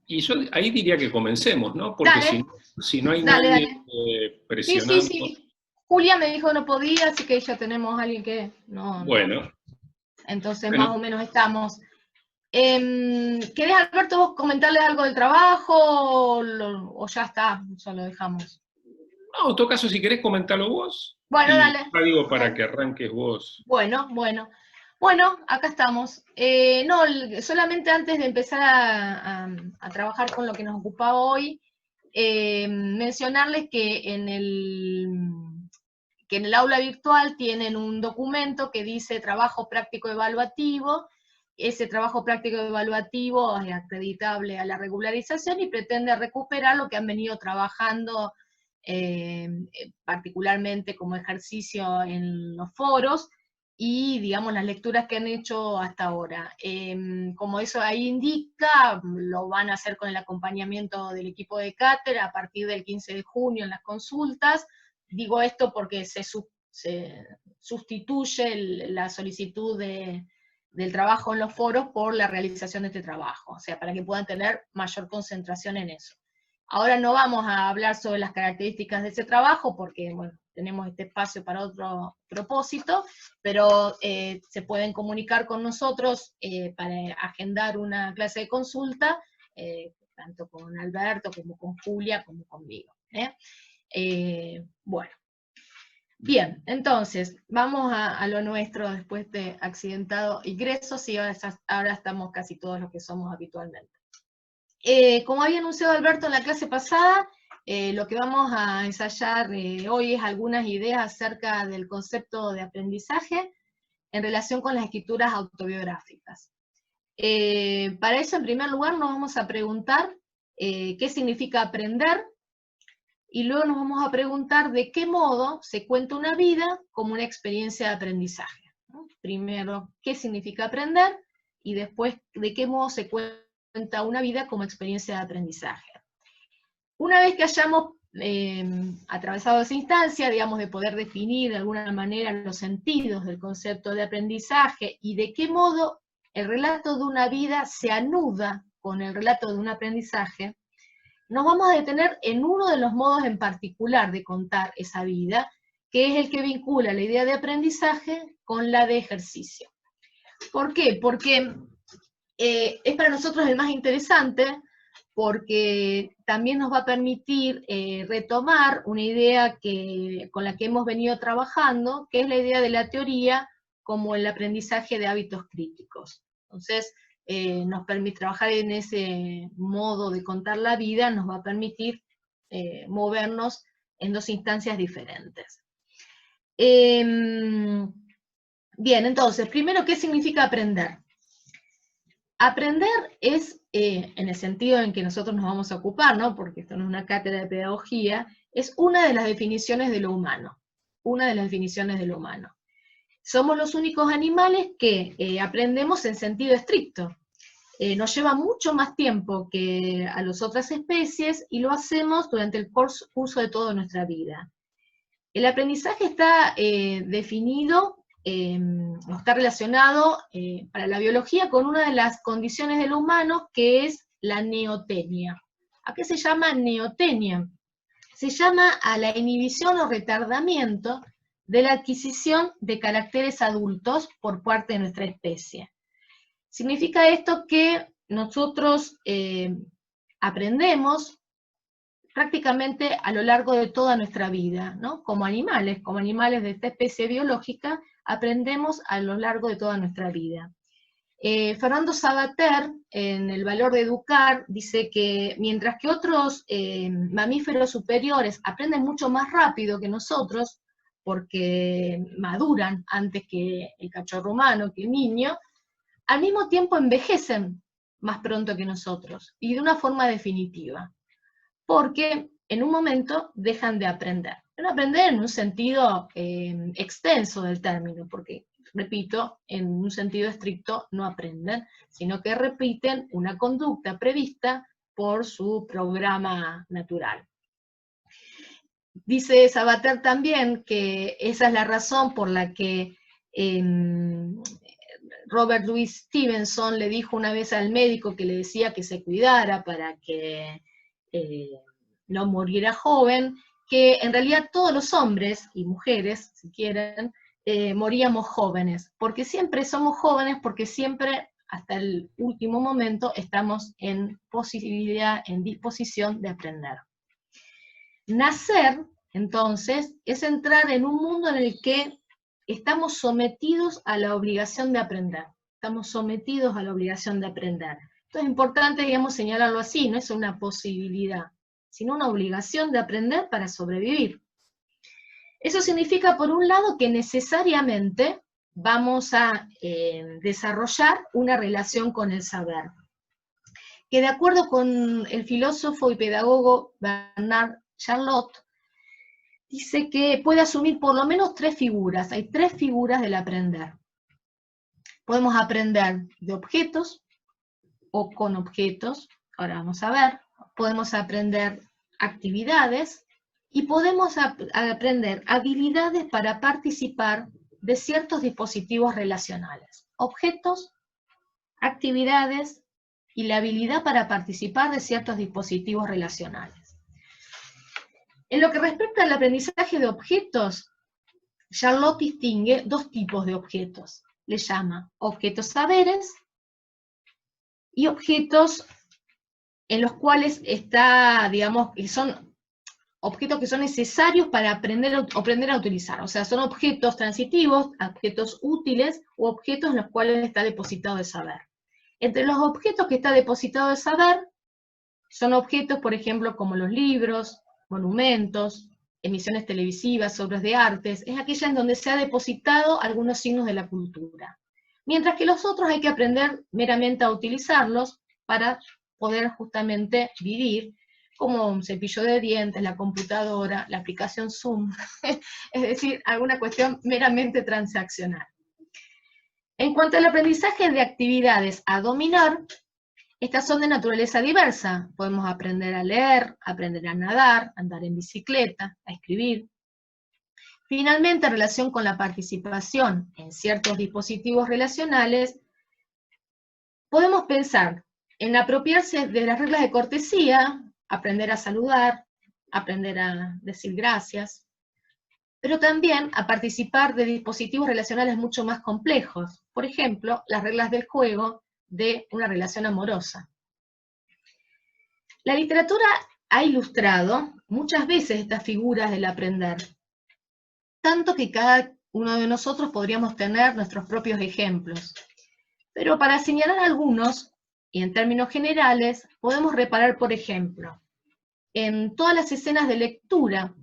Y yo ahí diría que comencemos, ¿no? Porque Dale, si no hay dale, nadie dale. Sí, sí, presionando, sí. Julia me dijo que no podía, así que ya tenemos a alguien que no. bueno, Entonces más o bueno, menos estamos. ¿Querés, Alberto, vos comentarles algo del trabajo o ya está? Ya lo dejamos. no, en todo caso, si querés comentarlo vos, Bueno, y dale. ya digo para Dale. que arranques vos. Bueno, bueno. Bueno, acá estamos. No, solamente antes de empezar a trabajar con lo que nos ocupaba hoy, mencionarles que en el aula virtual tienen un documento que dice trabajo práctico evaluativo. Ese trabajo práctico evaluativo es acreditable a la regularización y pretende recuperar lo que han venido trabajando particularmente como ejercicio en los foros y, digamos, las lecturas que han hecho hasta ahora. Como eso ahí indica, lo van a hacer con el acompañamiento del equipo de cátedra a partir del 15 de junio en las consultas. Digo esto porque se sustituye la solicitud del trabajo en los foros por la realización de este trabajo, o sea, para que puedan tener mayor concentración en eso. Ahora no vamos a hablar sobre las características de ese trabajo, porque bueno, tenemos este espacio para otro propósito, pero se pueden comunicar con nosotros para agendar una clase de consulta, tanto con Alberto, como con Julia, como conmigo. Bueno, bien, entonces, vamos a lo nuestro después de accidentado ingresos, y ahora estamos casi todos los que somos habitualmente. Como había anunciado Alberto en la clase pasada, lo que vamos a ensayar hoy es algunas ideas acerca del concepto de aprendizaje en relación con las escrituras autobiográficas. Para eso, en primer lugar, nos vamos a preguntar qué significa aprender, y luego nos vamos a preguntar de qué modo se cuenta una vida como una experiencia de aprendizaje, ¿no? Primero, ¿qué significa aprender? Y después, ¿de qué modo se cuenta una vida como experiencia de aprendizaje? Una vez que hayamos atravesado esa instancia, digamos, de poder definir de alguna manera los sentidos del concepto de aprendizaje y de qué modo el relato de una vida se anuda con el relato de un aprendizaje, nos vamos a detener en uno de los modos en particular de contar esa vida, que es el que vincula la idea de aprendizaje con la de ejercicio. ¿Por qué? Porque es para nosotros el más interesante, porque también nos va a permitir retomar una idea con la que hemos venido trabajando, que es la idea de la teoría como el aprendizaje de hábitos críticos. Entonces, nos permite trabajar en ese modo de contar la vida, nos va a permitir movernos en dos instancias diferentes. Bien, entonces, primero, ¿qué significa aprender? Aprender es, en el sentido en que nosotros nos vamos a ocupar, ¿no? Porque esto no es una cátedra de pedagogía, es una de las definiciones de lo humano. Una de las definiciones de lo humano. Somos los únicos animales que aprendemos en sentido estricto. Nos lleva mucho más tiempo que a las otras especies y lo hacemos durante el curso de toda nuestra vida. El aprendizaje está definido, o está relacionado para la biología con una de las condiciones de lo humano, que es la neotenia. ¿A qué se llama neotenia? Se llama a la inhibición o retardamiento de la adquisición de caracteres adultos por parte de nuestra especie. Significa esto que nosotros aprendemos prácticamente a lo largo de toda nuestra vida, ¿no? Como animales de esta especie biológica, aprendemos a lo largo de toda nuestra vida. Fernando Sabater, en El valor de educar, dice que mientras que otros mamíferos superiores aprenden mucho más rápido que nosotros, porque maduran antes que el cachorro humano, que el niño, al mismo tiempo envejecen más pronto que nosotros, y de una forma definitiva, porque en un momento dejan de aprender. Pero aprender en un sentido extenso del término, porque, repito, en un sentido estricto no aprenden, sino que repiten una conducta prevista por su programa natural. Dice Sabater también que esa es la razón por la que Robert Louis Stevenson le dijo una vez al médico que le decía que se cuidara para que no muriera joven, que en realidad todos los hombres y mujeres, si quieren, moríamos jóvenes, porque siempre somos jóvenes, porque siempre, hasta el último momento, estamos en posibilidad, en disposición de aprender. Nacer, entonces, es entrar en un mundo en el que estamos sometidos a la obligación de aprender. Estamos sometidos a la obligación de aprender. Esto es importante, digamos, señalarlo así, no es una posibilidad, sino una obligación de aprender para sobrevivir. Eso significa, por un lado, que necesariamente vamos a desarrollar una relación con el saber, que de acuerdo con el filósofo y pedagogo Bernard Charlot, dice que puede asumir por lo menos 3 figuras. Hay 3 figuras del aprender. Podemos aprender de objetos o con objetos, ahora vamos a ver. Podemos aprender actividades y podemos aprender habilidades para participar de ciertos dispositivos relacionales. Objetos, actividades y la habilidad para participar de ciertos dispositivos relacionales. En lo que respecta al aprendizaje de objetos, Charlot distingue 2 tipos de objetos. Le llama objetos saberes y objetos en los cuales está, digamos, que son objetos que son necesarios para aprender a utilizar. O sea, son objetos transitivos, objetos útiles o objetos en los cuales está depositado el saber. Entre los objetos que está depositado el saber son objetos, por ejemplo, como los libros, monumentos, emisiones televisivas, obras de artes, es aquella en donde se ha depositado algunos signos de la cultura. Mientras que los otros hay que aprender meramente a utilizarlos para poder justamente vivir, como un cepillo de dientes, la computadora, la aplicación Zoom, es decir, alguna cuestión meramente transaccional. En cuanto al aprendizaje de actividades a dominar, estas son de naturaleza diversa. Podemos aprender a leer, aprender a nadar, andar en bicicleta, a escribir. Finalmente, en relación con la participación en ciertos dispositivos relacionales, podemos pensar en apropiarse de las reglas de cortesía, aprender a saludar, aprender a decir gracias, pero también a participar de dispositivos relacionales mucho más complejos. Por ejemplo, las reglas del juego de una relación amorosa. La literatura ha ilustrado muchas veces estas figuras del aprender, tanto que cada uno de nosotros podríamos tener nuestros propios ejemplos. Pero para señalar algunos, y en términos generales, podemos reparar, por ejemplo, en todas las escenas de lectura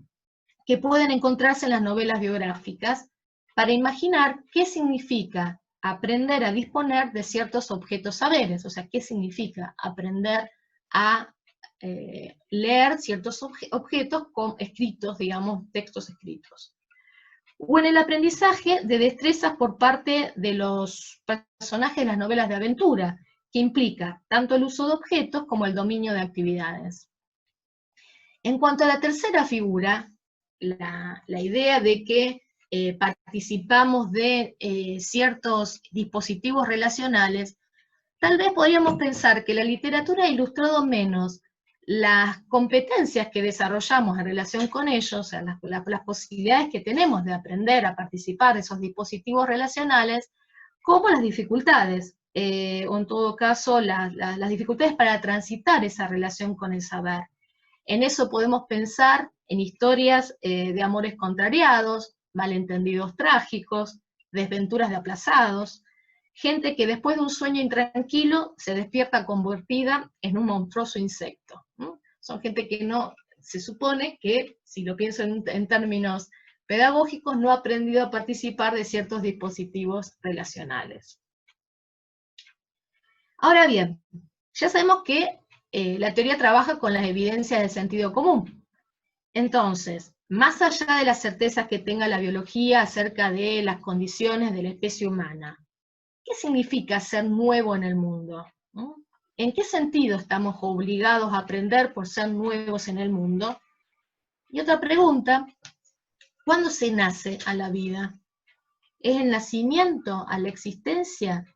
que pueden encontrarse en las novelas biográficas, para imaginar qué significa aprender a disponer de ciertos objetos saberes, o sea, qué significa aprender a leer ciertos objetos escritos, digamos, textos escritos. O en el aprendizaje de destrezas por parte de los personajes de las novelas de aventura, que implica tanto el uso de objetos como el dominio de actividades. En cuanto a la tercera figura, la idea de que participamos de ciertos dispositivos relacionales, tal vez podríamos pensar que la literatura ha ilustrado menos las competencias que desarrollamos en relación con ellos, o sea, las posibilidades que tenemos de aprender a participar de esos dispositivos relacionales, como las dificultades, o en todo caso las dificultades para transitar esa relación con el saber. En eso podemos pensar en historias de amores contrariados, malentendidos trágicos, desventuras de aplazados, gente que después de un sueño intranquilo se despierta convertida en un monstruoso insecto. Son gente que no, se supone que, si lo pienso en términos pedagógicos, no ha aprendido a participar de ciertos dispositivos relacionales. Ahora bien, ya sabemos que la teoría trabaja con las evidencias del sentido común. Entonces, más allá de las certezas que tenga la biología acerca de las condiciones de la especie humana, ¿qué significa ser nuevo en el mundo? ¿En qué sentido estamos obligados a aprender por ser nuevos en el mundo? Y otra pregunta, ¿cuándo se nace a la vida? ¿Es el nacimiento a la existencia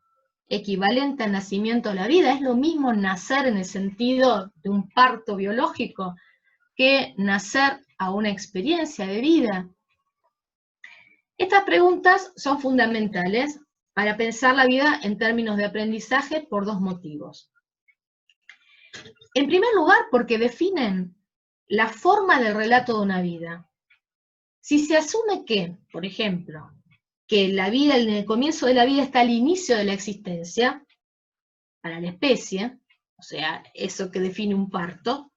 equivalente al nacimiento a la vida. Es lo mismo nacer en el sentido de un parto biológico que nacer a una experiencia de vida. Estas preguntas son fundamentales para pensar la vida en términos de aprendizaje por dos motivos. En primer lugar, porque definen la forma del relato de una vida. Si se asume que, por ejemplo, que la vida, en el comienzo de la vida está al inicio de la existencia, para la especie, o sea, eso que define un parto,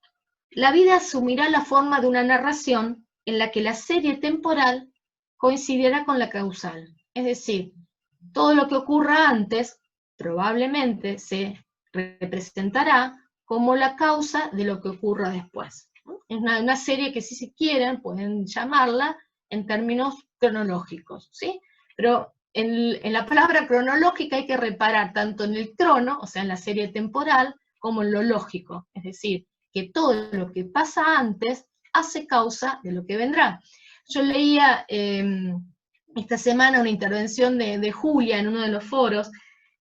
la vida asumirá la forma de una narración en la que la serie temporal coincidirá con la causal. Es decir, todo lo que ocurra antes probablemente se representará como la causa de lo que ocurra después. Es una serie que, si se quieren, pueden llamarla en términos cronológicos, ¿sí? Pero en la palabra cronológica hay que reparar tanto en el crono, o sea, en la serie temporal, como en lo lógico, es decir, que todo lo que pasa antes hace causa de lo que vendrá. Yo leía esta semana una intervención de Julia en uno de los foros,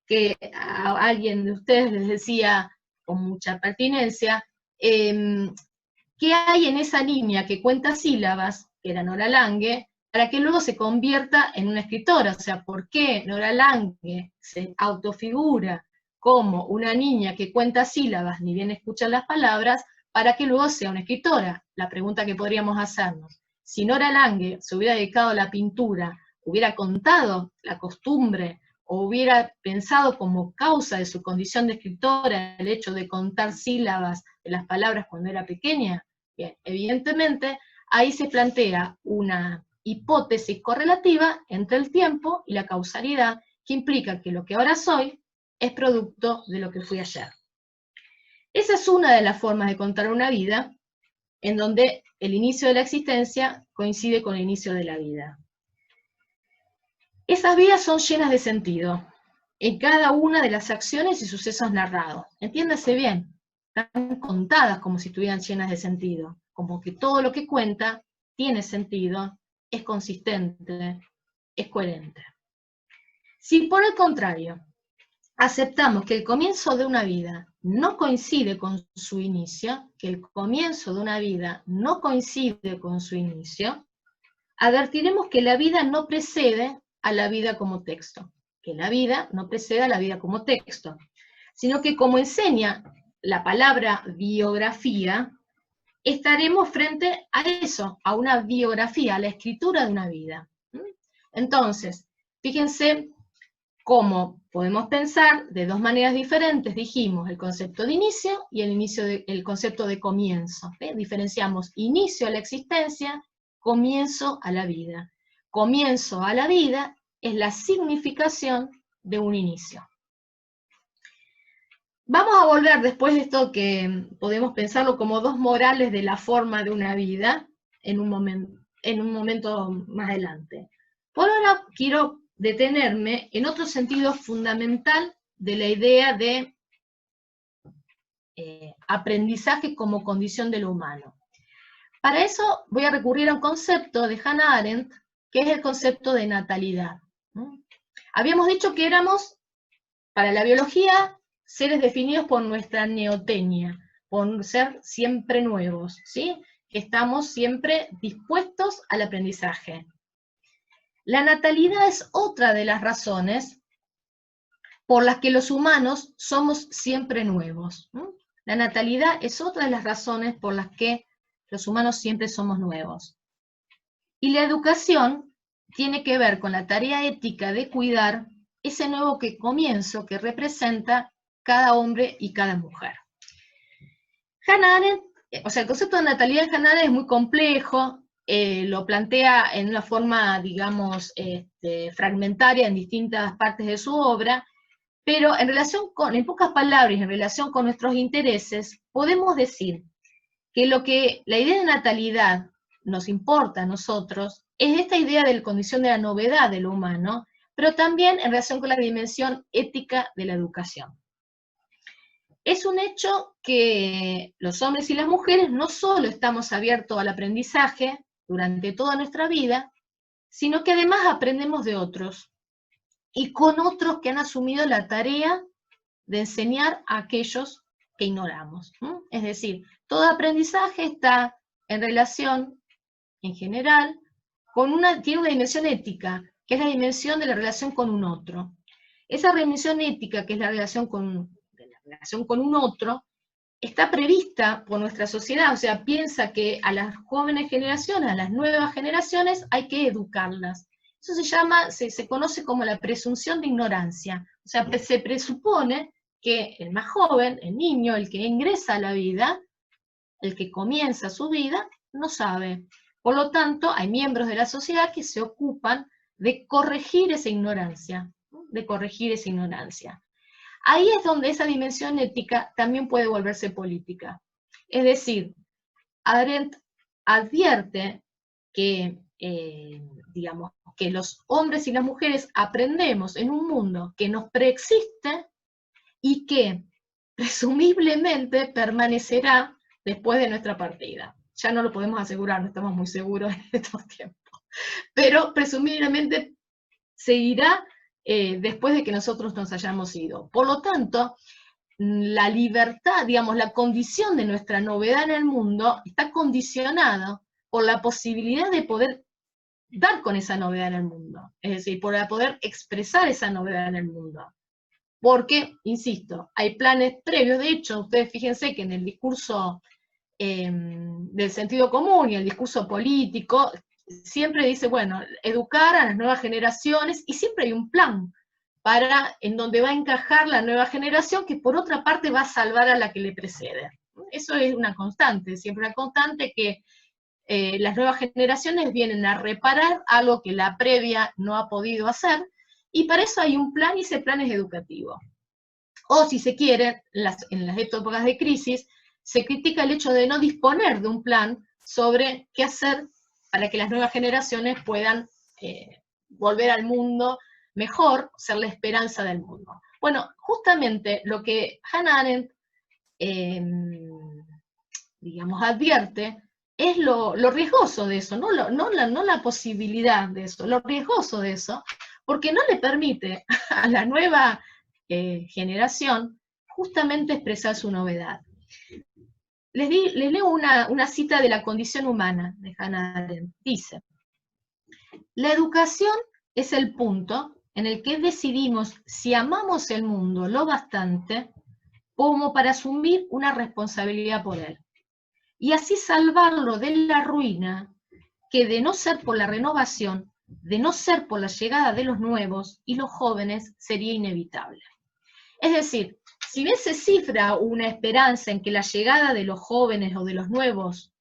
que a alguien de ustedes les decía con mucha pertinencia, ¿qué hay en esa niña que cuenta sílabas, que era Nora Lange, para que luego se convierta en una escritora? O sea, ¿por qué Nora Lange se autofigura como una niña que cuenta sílabas, ni bien escucha las palabras, para que luego sea una escritora? La pregunta que podríamos hacernos. Si Nora Lange se hubiera dedicado a la pintura, hubiera contado la costumbre, o hubiera pensado como causa de su condición de escritora el hecho de contar sílabas de las palabras cuando era pequeña, bien, evidentemente ahí se plantea una hipótesis correlativa entre el tiempo y la causalidad, que implica que lo que ahora soy es producto de lo que fui ayer. Esa es una de las formas de contar una vida, en donde el inicio de la existencia coincide con el inicio de la vida. Esas vidas son llenas de sentido, en cada una de las acciones y sucesos narrados. Entiéndase bien, están contadas como si estuvieran llenas de sentido, como que todo lo que cuenta tiene sentido, es consistente, es coherente. Si por el contrario aceptamos que el comienzo de una vida no coincide con su inicio, que el comienzo de una vida no coincide con su inicio, advertiremos que la vida no precede a la vida como texto, que la vida no precede a la vida como texto, sino que, como enseña la palabra biografía, estaremos frente a eso, a una biografía, a la escritura de una vida. Entonces, fíjense cómo podemos pensar de dos maneras diferentes. Dijimos el concepto de inicio y el concepto de comienzo. Diferenciamos inicio a la existencia, comienzo a la vida. Comienzo a la vida es la significación de un inicio. Vamos a volver después de esto, que podemos pensarlo como dos morales de la forma de una vida, en un momento más adelante. Por ahora quiero detenerme en otro sentido fundamental de la idea de aprendizaje como condición de lo humano. Para eso voy a recurrir a un concepto de Hannah Arendt, que es el concepto de natalidad. Habíamos dicho que éramos, para la biología, seres definidos por nuestra neotenia, por ser siempre nuevos, ¿sí? Que estamos siempre dispuestos al aprendizaje. La natalidad es otra de las razones por las que los humanos somos siempre nuevos. La natalidad es otra de las razones por las que los humanos siempre somos nuevos. Y la educación tiene que ver con la tarea ética de cuidar ese nuevo comienzo que representa cada hombre y cada mujer. Hannah Arendt, o sea, el concepto de natalidad de Hannah Arendt es muy complejo, lo plantea en una forma, digamos, fragmentaria en distintas partes de su obra, pero en pocas palabras, en relación con nuestros intereses, podemos decir que la idea de natalidad nos importa a nosotros es esta idea de la condición de la novedad de lo humano, pero también en relación con la dimensión ética de la educación. Es un hecho que los hombres y las mujeres no solo estamos abiertos al aprendizaje durante toda nuestra vida, sino que además aprendemos de otros. y con otros que han asumido la tarea de enseñar a aquellos que ignoramos. Es decir, todo aprendizaje está en relación, en general, tiene una dimensión ética, que es la dimensión de la relación con un otro. Esa dimensión ética, que es la relación con un otro, está prevista por nuestra sociedad, o sea, piensa que a las jóvenes generaciones, a las nuevas generaciones, hay que educarlas. Eso se conoce como la presunción de ignorancia. O sea, se presupone que el más joven, el niño, el que ingresa a la vida, el que comienza su vida, no sabe. Por lo tanto, hay miembros de la sociedad que se ocupan de corregir esa ignorancia, Ahí es donde esa dimensión ética también puede volverse política. Es decir, Arendt advierte que, digamos, que los hombres y las mujeres aprendemos en un mundo que nos preexiste y que presumiblemente permanecerá después de nuestra partida. Ya no lo podemos asegurar, no estamos muy seguros en estos tiempos, pero presumiblemente seguirá después de que nosotros nos hayamos ido. Por lo tanto, la libertad, digamos, la condición de nuestra novedad en el mundo está condicionada por la posibilidad de poder dar con esa novedad en el mundo, es decir, por poder expresar esa novedad en el mundo. Porque, insisto, hay planes previos. De hecho, ustedes fíjense que en el discurso del sentido común y el discurso político, siempre dice, bueno, educar a las nuevas generaciones, y siempre hay un plan en donde va a encajar la nueva generación, que por otra parte va a salvar a la que le precede. Eso es una constante, siempre una constante que las nuevas generaciones vienen a reparar algo que la previa no ha podido hacer, y para eso hay un plan, y ese plan es educativo. O si se quiere, en las épocas de crisis, se critica el hecho de no disponer de un plan sobre qué hacer para que las nuevas generaciones puedan volver al mundo mejor, ser la esperanza del mundo. Bueno, justamente lo que Hannah Arendt, digamos, advierte es lo riesgoso de eso, no la posibilidad de eso, lo riesgoso de eso, porque no le permite a la nueva generación justamente expresar su novedad. Les leo una cita de La condición humana, de Hannah Arendt. Dice: la educación es el punto en el que decidimos si amamos el mundo lo bastante como para asumir una responsabilidad por él, y así salvarlo de la ruina que, de no ser por la renovación, de no ser por la llegada de los nuevos y los jóvenes, sería inevitable. Es decir, si bien se cifra una esperanza en que la llegada de los jóvenes o de los nuevos,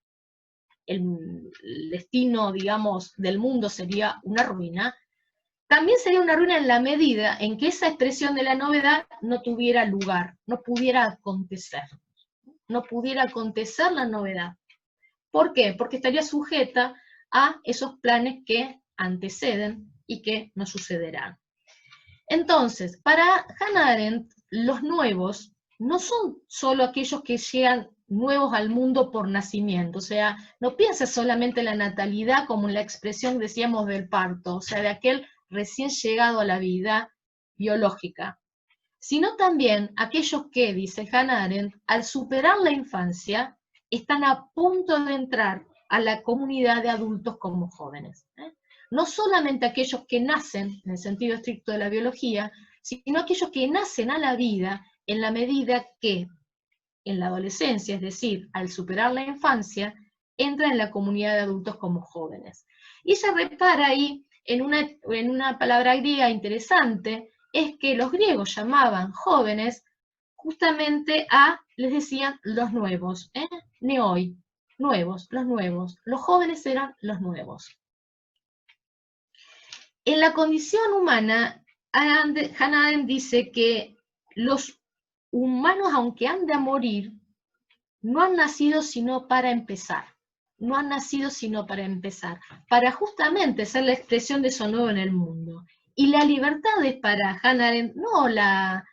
el destino, digamos, del mundo sería una ruina, también sería una ruina en la medida en que esa expresión de la novedad no tuviera lugar, no pudiera acontecer la novedad. ¿Por qué? Porque estaría sujeta a esos planes que anteceden y que no sucederán. Entonces, para Hannah Arendt, los nuevos no son solo aquellos que llegan nuevos al mundo por nacimiento, o sea, no piensa solamente en la natalidad como en la expresión, decíamos, del parto, o sea, de aquel recién llegado a la vida biológica, sino también aquellos que, dice Hannah Arendt, al superar la infancia, están a punto de entrar a la comunidad de adultos como jóvenes. No solamente aquellos que nacen, en el sentido estricto de la biología, sino aquellos que nacen a la vida en la medida que, en la adolescencia, es decir, al superar la infancia, entran en la comunidad de adultos como jóvenes. Y ella repara ahí en una palabra griega interesante, es que los griegos llamaban jóvenes justamente les decían los nuevos, neoi, nuevos, los jóvenes eran los nuevos. En La condición humana, Hannah Arendt dice que los humanos, aunque han de morir, no han nacido sino para empezar. No han nacido sino para empezar, para justamente ser la expresión de eso nuevo en el mundo. Y la libertad es para Hannah Arendt no la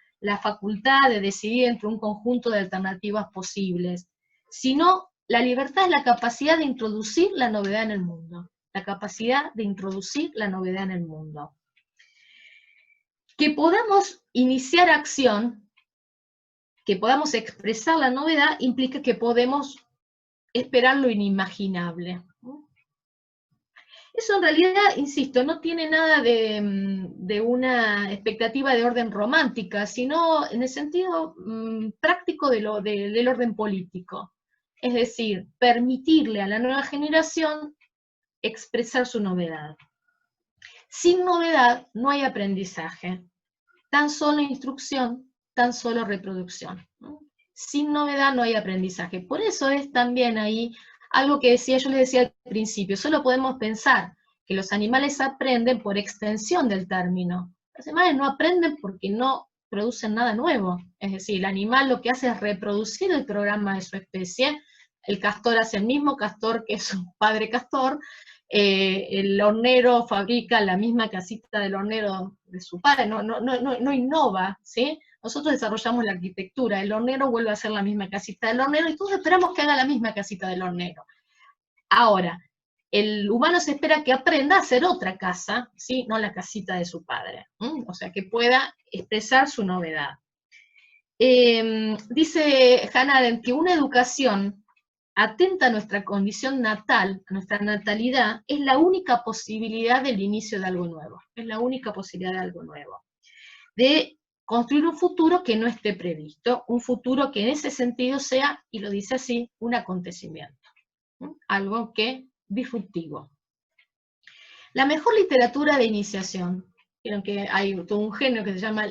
facultad de decidir entre un conjunto de alternativas posibles, sino la libertad es la capacidad de introducir la novedad en el mundo. La capacidad de introducir la novedad en el mundo. que podamos iniciar acción, que podamos expresar la novedad, implica que podemos esperar lo inimaginable. Eso en realidad, insisto, no tiene nada de una expectativa de orden romántica, sino en el sentido práctico del orden político. Es decir, permitirle a la nueva generación expresar su novedad. Sin novedad no hay aprendizaje, tan solo instrucción, tan solo reproducción. Sin novedad no hay aprendizaje. Por eso es también ahí algo que yo les decía al principio, solo podemos pensar que los animales aprenden por extensión del término. Los animales no aprenden porque no producen nada nuevo. Es decir, el animal lo que hace es reproducir el programa de su especie. El castor hace el mismo castor que su padre castor. El hornero fabrica la misma casita del hornero de su padre, no innova, ¿sí? Nosotros desarrollamos la arquitectura, el hornero vuelve a hacer la misma casita del hornero y todos esperamos que haga la misma casita del hornero. Ahora, el humano se espera que aprenda a hacer otra casa, ¿sí? No la casita de su padre, o sea, que pueda expresar su novedad. Dice Hannah Arendt que una educación atenta a nuestra condición natal, a nuestra natalidad, es la única posibilidad del inicio de algo nuevo, es la única posibilidad de algo nuevo. De construir un futuro que no esté previsto, un futuro que en ese sentido sea, y lo dice así, un acontecimiento, algo que disruptivo. La mejor literatura de iniciación, vieron que hay todo un género que se llama,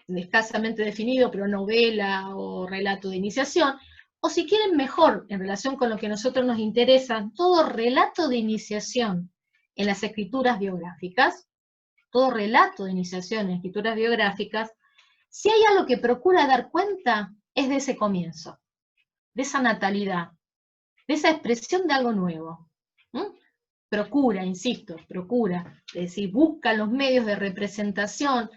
escasamente definido, pero novela o relato de iniciación, o si quieren mejor, en relación con lo que a nosotros nos interesa, todo relato de iniciación en las escrituras biográficas, todo relato de iniciación en escrituras biográficas, si hay algo que procura dar cuenta, es de ese comienzo, de esa natalidad, de esa expresión de algo nuevo. Procura, insisto, procura, es decir, busca los medios de representación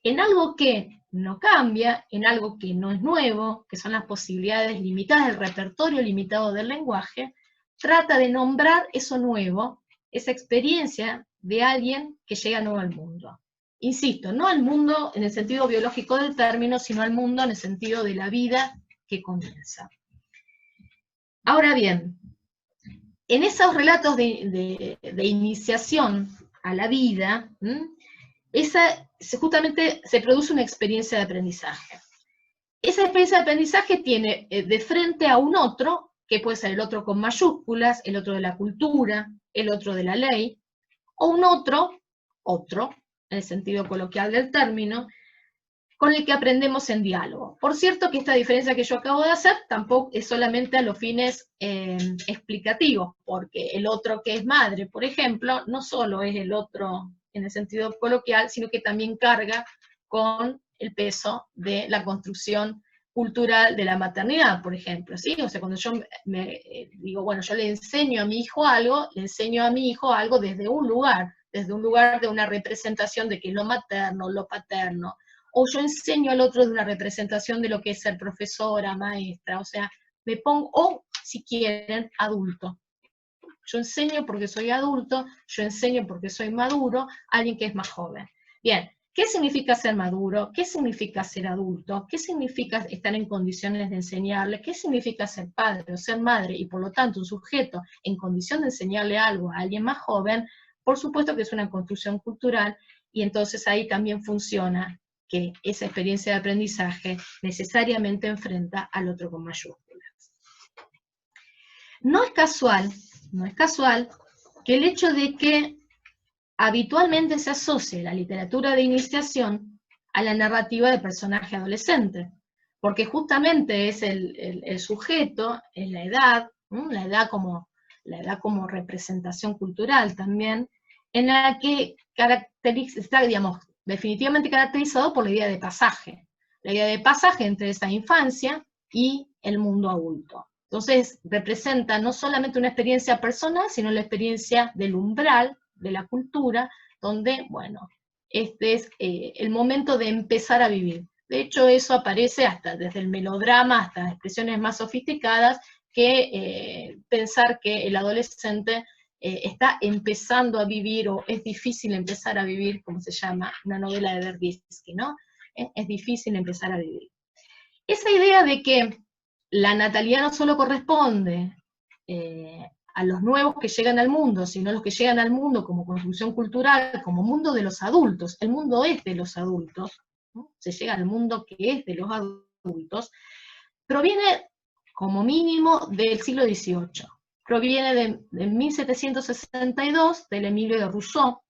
en algo que no cambia, en algo que no es nuevo, que son las posibilidades limitadas del repertorio limitado del lenguaje, trata de nombrar eso nuevo, esa experiencia de alguien que llega nuevo al mundo. Insisto, no al mundo en el sentido biológico del término, sino al mundo en el sentido de la vida que comienza. Ahora bien, en esos relatos de iniciación a la vida, justamente se produce una experiencia de aprendizaje. Esa experiencia de aprendizaje tiene de frente a un otro, que puede ser el otro con mayúsculas, el otro de la cultura, el otro de la ley, o un otro, en el sentido coloquial del término, con el que aprendemos en diálogo. Por cierto que esta diferencia que yo acabo de hacer tampoco es solamente a los fines explicativos, porque el otro que es madre, por ejemplo, no solo es el otro en el sentido coloquial, sino que también carga con el peso de la construcción cultural de la maternidad, por ejemplo, ¿sí? O sea, cuando yo digo, bueno, yo le enseño a mi hijo algo, le enseño a mi hijo algo desde un lugar de una representación de que es lo materno, lo paterno, o yo enseño al otro de una representación de lo que es ser profesora, maestra, o sea, me pongo, o si quieren, adulto. Yo enseño porque soy adulto, yo enseño porque soy maduro, a alguien que es más joven. Bien, ¿qué significa ser maduro? ¿Qué significa ser adulto? ¿Qué significa estar en condiciones de enseñarle? ¿Qué significa ser padre o ser madre? Y por lo tanto, un sujeto en condición de enseñarle algo a alguien más joven, por supuesto que es una construcción cultural, y entonces ahí también funciona que esa experiencia de aprendizaje necesariamente enfrenta al otro con mayúsculas. No es casual que el hecho de que habitualmente se asocie la literatura de iniciación a la narrativa de personaje adolescente, porque justamente es el sujeto, es la edad como representación cultural también, en la que está, digamos, definitivamente caracterizado por la idea de pasaje entre esa infancia y el mundo adulto. Entonces representa no solamente una experiencia personal, sino la experiencia del umbral de la cultura, donde, bueno, este es el momento de empezar a vivir. De hecho, eso aparece hasta desde el melodrama hasta expresiones más sofisticadas, que pensar que el adolescente está empezando a vivir, o es difícil empezar a vivir, como se llama, una novela de Verbitsky, ¿no? Es difícil empezar a vivir. Esa idea de que la natalidad no solo corresponde a los nuevos que llegan al mundo, sino a los que llegan al mundo como construcción cultural, como mundo de los adultos, el mundo es de los adultos, ¿no? Se llega al mundo que es de los adultos, proviene como mínimo del siglo XVIII, proviene de 1762, del Emilio de Rousseau,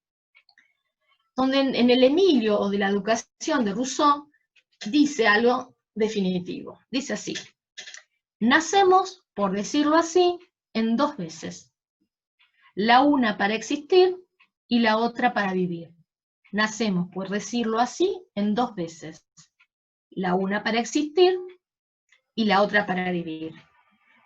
donde en el Emilio, o de la educación de Rousseau, dice algo definitivo, dice así: nacemos, por decirlo así, en dos veces, la una para existir y la otra para vivir. Nacemos, por decirlo así, en dos veces, la una para existir y la otra para vivir.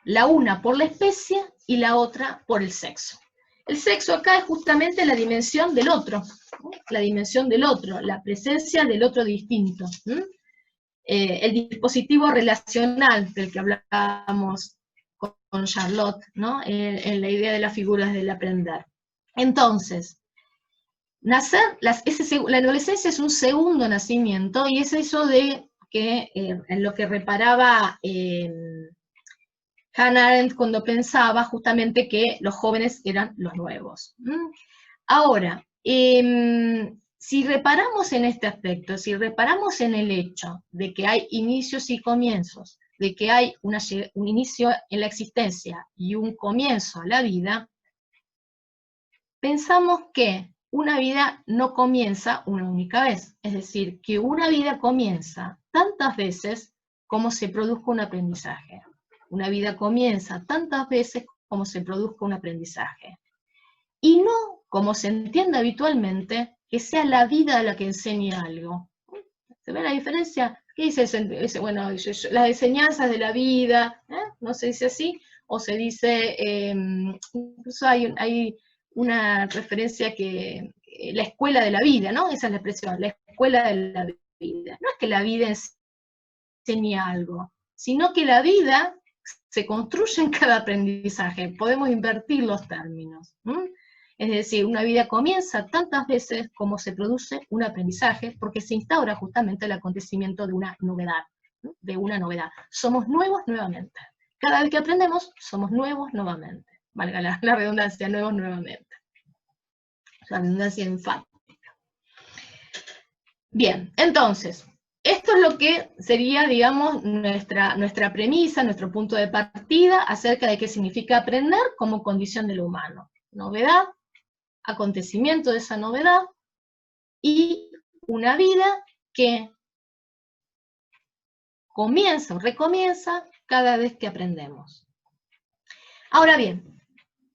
La una por la especie y la otra por el sexo. El sexo acá es justamente la dimensión del otro, ¿no? La dimensión del otro, la presencia del otro distinto. El dispositivo relacional del que hablábamos con Charlotte, ¿no? En la idea de las figuras del aprender. Entonces, nacer, la adolescencia es un segundo nacimiento, y es eso de que, en lo que reparaba Hannah Arendt cuando pensaba justamente que los jóvenes eran los nuevos. Ahora, si reparamos en este aspecto, si reparamos en el hecho de que hay inicios y comienzos, de que hay un inicio en la existencia y un comienzo a la vida, pensamos que una vida no comienza una única vez, es decir, que una vida comienza tantas veces como se produzca un aprendizaje. Una vida comienza tantas veces como se produzca un aprendizaje. Y no, como se entiende habitualmente, que sea la vida la que enseñe algo. ¿Se ve la diferencia? ¿Qué dice? Bueno, las enseñanzas de la vida, ¿no se dice así? O se dice, incluso hay una referencia que, la escuela de la vida, ¿no? Esa es la expresión, la escuela de la vida. No es que la vida enseñe algo, sino que la vida se construye en cada aprendizaje. Podemos invertir los términos. Es decir, una vida comienza tantas veces como se produce un aprendizaje, porque se instaura justamente el acontecimiento de una novedad, ¿no? De una novedad. Somos nuevos nuevamente. Cada vez que aprendemos, somos nuevos nuevamente. Valga la redundancia, nuevos nuevamente. La redundancia enfática. Bien, entonces, esto es lo que sería, digamos, nuestra premisa, nuestro punto de partida acerca de qué significa aprender como condición de lo humano. Novedad, acontecimiento de esa novedad, y una vida que comienza o recomienza cada vez que aprendemos. Ahora bien,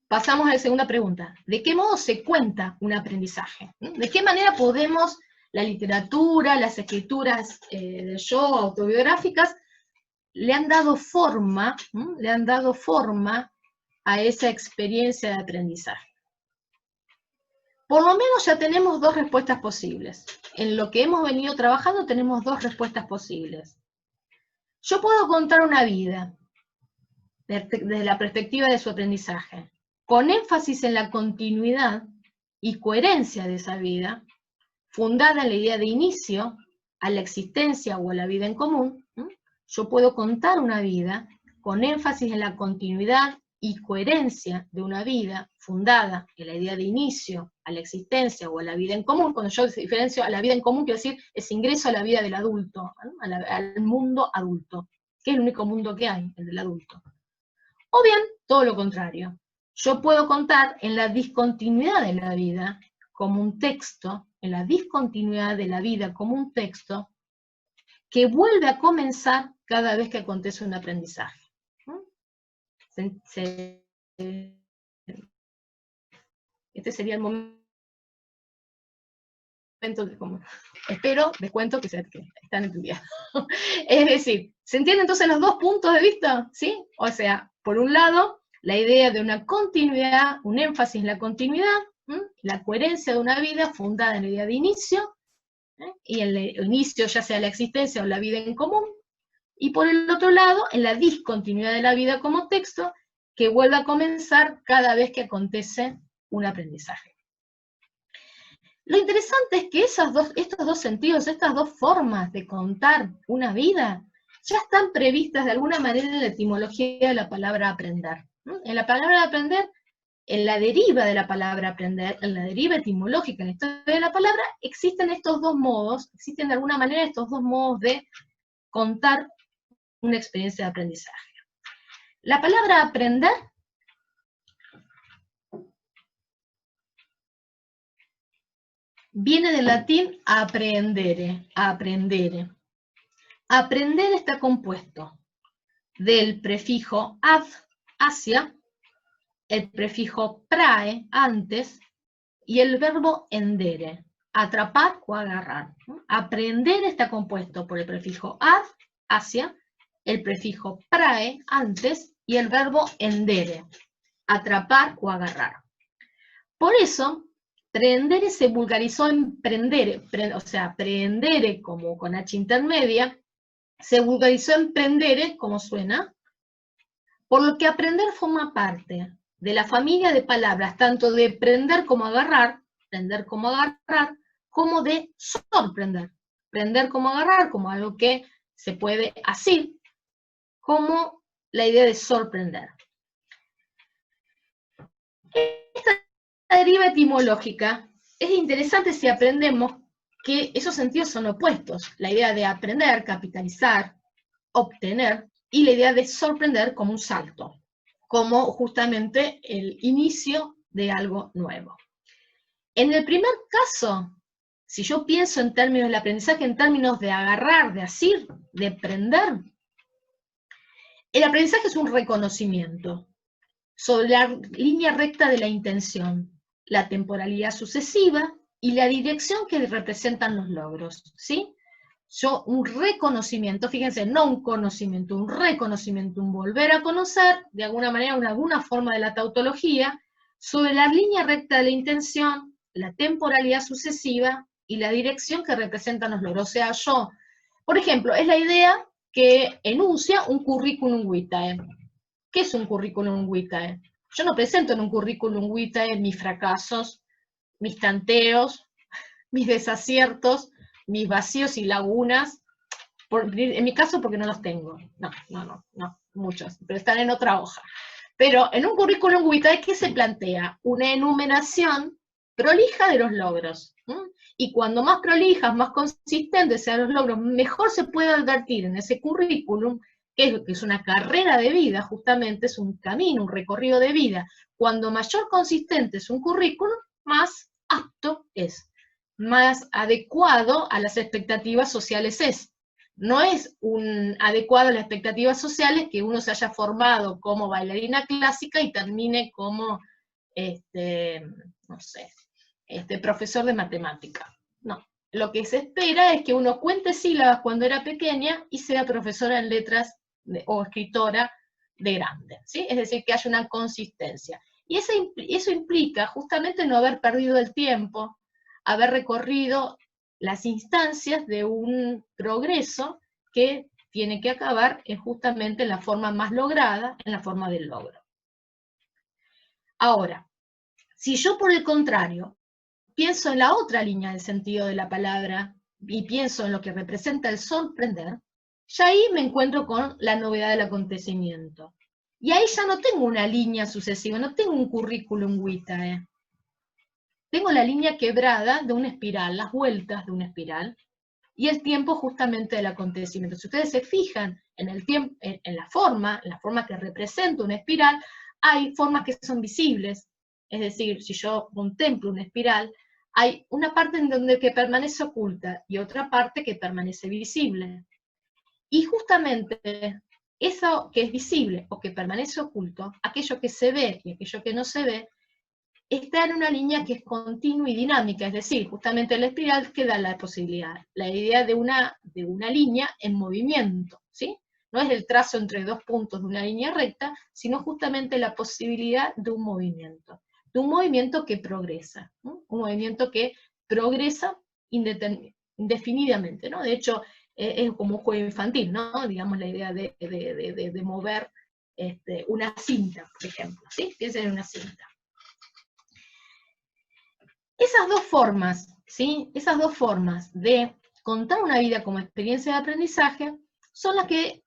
pasamos a la segunda pregunta. ¿De qué modo se cuenta un aprendizaje? ¿De qué manera podemos, la literatura, las escrituras del yo, autobiográficas, le han dado forma a esa experiencia de aprendizaje? Por lo menos ya tenemos dos respuestas posibles. En lo que hemos venido trabajando tenemos dos respuestas posibles. Yo puedo contar una vida desde la perspectiva de su aprendizaje, con énfasis en la continuidad y coherencia de esa vida, fundada en la idea de inicio a la existencia o a la vida en común. Yo puedo contar una vida con énfasis en la continuidad y coherencia de una vida fundada en la idea de inicio a la existencia o a la vida en común. Cuando yo diferencio a la vida en común, quiero decir, es ingreso a la vida del adulto, ¿no? Al mundo adulto, que es el único mundo que hay, el del adulto. O bien, todo lo contrario. Yo puedo contar en la discontinuidad de la vida como un texto, en la discontinuidad de la vida como un texto que vuelve a comenzar cada vez que acontece un aprendizaje. Este sería el momento que, como espero, les cuento que están entendidos. Es decir, ¿se entienden entonces los dos puntos de vista? ¿Sí? O sea, por un lado, la idea de una continuidad, un énfasis en la continuidad, la coherencia de una vida fundada en la idea de inicio, y el inicio ya sea la existencia o la vida en común, y por el otro lado, en la discontinuidad de la vida como texto, que vuelve a comenzar cada vez que acontece un aprendizaje. Lo interesante es que estos dos sentidos, estas dos formas de contar una vida, ya están previstas de alguna manera en la etimología de la palabra aprender. En la palabra aprender, en la deriva de la palabra aprender, en la deriva etimológica, en la historia de la palabra, existen estos dos modos, existen de alguna manera estos dos modos de contar una experiencia de aprendizaje. La palabra aprender viene del latín apprehendere, aprendere. Aprender está compuesto del prefijo ad, hacia, el prefijo prae, antes, y el verbo endere, atrapar o agarrar. Aprender está compuesto por el prefijo ad, hacia, el prefijo prae, antes, y el verbo endere, atrapar o agarrar. Por eso, prendere se vulgarizó en prendere, o sea, prendere como con H intermedia, se vulgarizó en prendere, como suena, por lo que aprender forma parte de la familia de palabras, tanto de prender como agarrar, como de sorprender. Prender como agarrar, como algo que se puede asir, como la idea de sorprender. Esta deriva etimológica es interesante si aprendemos que esos sentidos son opuestos. La idea de aprender, capitalizar, obtener, y la idea de sorprender como un salto, como justamente el inicio de algo nuevo. En el primer caso, si yo pienso en términos del aprendizaje, en términos de agarrar, de asir, de prender, el aprendizaje es un reconocimiento sobre la línea recta de la intención, la temporalidad sucesiva y la dirección que representan los logros, ¿sí? Un reconocimiento, fíjense, no un conocimiento, un reconocimiento, un volver a conocer, de alguna manera, en alguna forma de la tautología, sobre la línea recta de la intención, la temporalidad sucesiva y la dirección que representan los logros. O sea, por ejemplo, es la idea que enuncia un currículum vitae. ¿Qué es un currículum vitae? Yo no presento en un currículum vitae mis fracasos, mis tanteos, mis desaciertos, mis vacíos y lagunas, en mi caso porque no los tengo, no, muchos, pero están en otra hoja. Pero en un currículum vitae, ¿qué se plantea? Una enumeración prolija de los logros. Y cuando más prolijas, más consistentes sean los logros, mejor se puede advertir en ese currículum, que es una carrera de vida, justamente es un camino, un recorrido de vida. Cuando mayor consistente es un currículum, más apto es, más adecuado a las expectativas sociales es. No es un adecuado a las expectativas sociales que uno se haya formado como bailarina clásica y termine como, no sé, profesor de matemática. No, lo que se espera es que uno cuente sílabas cuando era pequeña y sea profesora en letras o escritora de grande, ¿sí? Es decir, que haya una consistencia. Y eso implica justamente no haber perdido el tiempo, haber recorrido las instancias de un progreso que tiene que acabar justamente en la forma más lograda, en la forma del logro. Ahora, si yo por el contrario pienso en la otra línea del sentido de la palabra y pienso en lo que representa el sorprender, ya ahí me encuentro con la novedad del acontecimiento. Y ahí ya no tengo una línea sucesiva, no tengo un currículum vitae. Tengo la línea quebrada de una espiral, las vueltas de una espiral, y el tiempo justamente del acontecimiento. Si ustedes se fijan en el tiempo, en la forma que representa una espiral, hay formas que son visibles. Es decir, si yo contemplo una espiral, hay una parte en donde que permanece oculta y otra parte que permanece visible. Y justamente eso que es visible o que permanece oculto, aquello que se ve y aquello que no se ve, está en una línea que es continua y dinámica, es decir, justamente la espiral que da la posibilidad, la idea de una línea en movimiento, ¿sí? No es el trazo entre dos puntos de una línea recta, sino justamente la posibilidad de un movimiento que progresa, ¿no? Un movimiento que progresa indefinidamente, ¿no? De hecho, es como un juego infantil, ¿no? Digamos, la idea de mover una cinta, por ejemplo, ¿sí? Piensen en una cinta. Esas dos formas, ¿sí? Esas dos formas de contar una vida como experiencia de aprendizaje son las que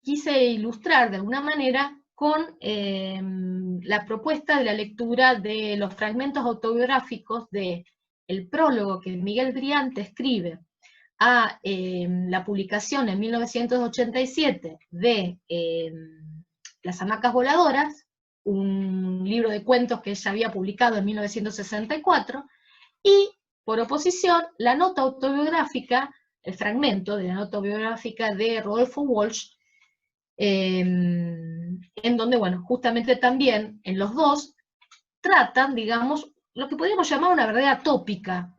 quise ilustrar de alguna manera con la propuesta de la lectura de los fragmentos autobiográficos de el prólogo que Miguel Briante escribe a la publicación en 1987 de Las hamacas voladoras, un libro de cuentos que ella había publicado en 1964, y por oposición la nota autobiográfica, el fragmento de la nota autobiográfica de Rodolfo Walsh, en donde, bueno, justamente también en los dos tratan, digamos, lo que podríamos llamar una verdadera tópica,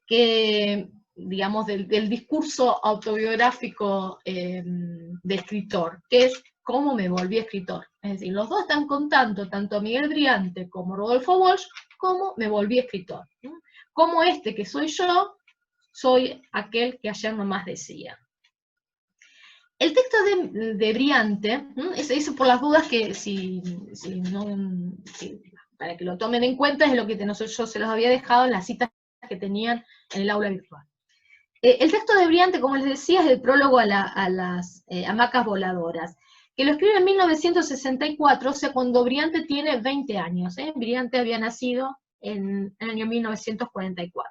que, digamos, del discurso autobiográfico de escritor, que es cómo me volví escritor. Es decir, los dos están contando, tanto Miguel Briante como Rodolfo Walsh, cómo me volví escritor. Cómo que soy yo, soy aquel que ayer nomás decía. El texto de Briante, eso por las dudas que para que lo tomen en cuenta, es lo que yo se los había dejado en las citas que tenían en el aula virtual. El texto de Briante, como les decía, es el prólogo a las hamacas voladoras, que lo escribe en 1964, o sea, cuando Briante tiene 20 años. Briante había nacido en el año 1944.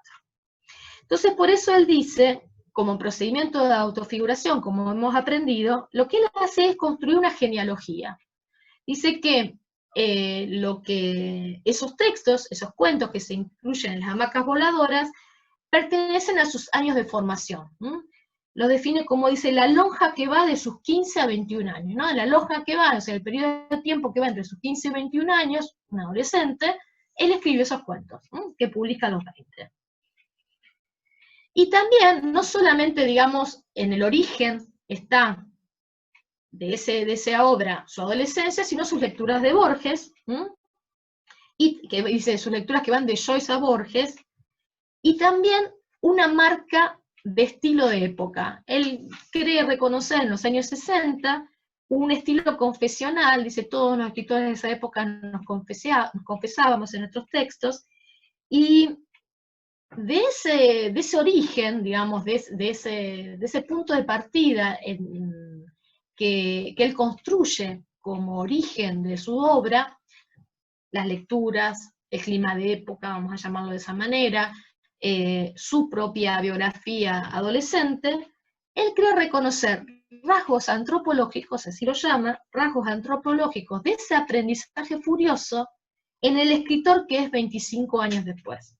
Entonces, por eso él dice, como procedimiento de autofiguración, como hemos aprendido, lo que él hace es construir una genealogía. Dice que esos textos, esos cuentos que se incluyen en las hamacas voladoras, pertenecen a sus años de formación. Los define como, dice, la lonja que va de sus 15 a 21 años, ¿no? La lonja que va, o sea, el periodo de tiempo que va entre sus 15 y 21 años, un adolescente, él escribió esos cuentos, que publica a los 20. Y también, no solamente, digamos, en el origen está de esa obra su adolescencia, sino sus lecturas de Borges, y que dice sus lecturas que van de Joyce a Borges, y también una marca de estilo de época. Él cree reconocer en los años 60 un estilo confesional, dice todos los escritores de esa época nos confesábamos en nuestros textos, y de ese origen, digamos, de ese punto de partida que él construye como origen de su obra, las lecturas, el clima de época, vamos a llamarlo de esa manera, su propia biografía adolescente, él cree reconocer rasgos antropológicos, así lo llama, rasgos antropológicos de ese aprendizaje furioso en el escritor que es 25 años después.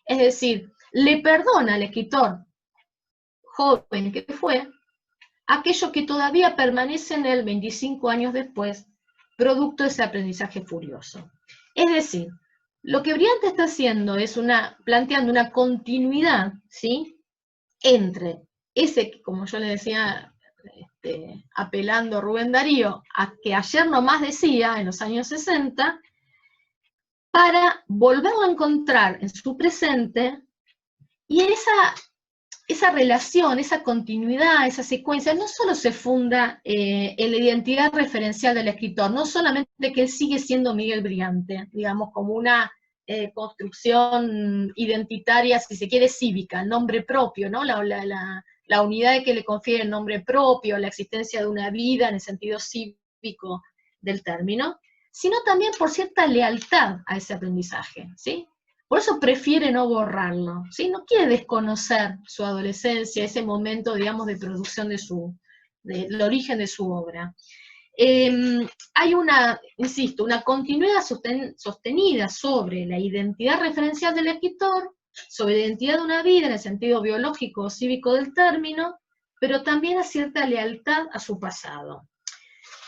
Es decir, le perdona al escritor joven que fue aquello que todavía permanece en él 25 años después, producto de ese aprendizaje furioso. Es decir, lo que Briante está haciendo es planteando una continuidad, ¿sí?, entre ese, como yo le decía, apelando a Rubén Darío, a que ayer nomás decía, en los años 60, para volverlo a encontrar en su presente, y esa relación, esa continuidad, esa secuencia, no solo se funda en la identidad referencial del escritor, no solamente que él sigue siendo Miguel Briante, digamos, como una construcción identitaria, si se quiere, cívica, el nombre propio, ¿no? La unidad que le confiere el nombre propio, la existencia de una vida en el sentido cívico del término, sino también por cierta lealtad a ese aprendizaje, ¿sí? Por eso prefiere no borrarlo, ¿sí? No quiere desconocer su adolescencia, ese momento, digamos, de producción del origen de su obra. Hay insisto, una continuidad sostenida sobre la identidad referencial del escritor, sobre la identidad de una vida en el sentido biológico o cívico del término, pero también a cierta lealtad a su pasado.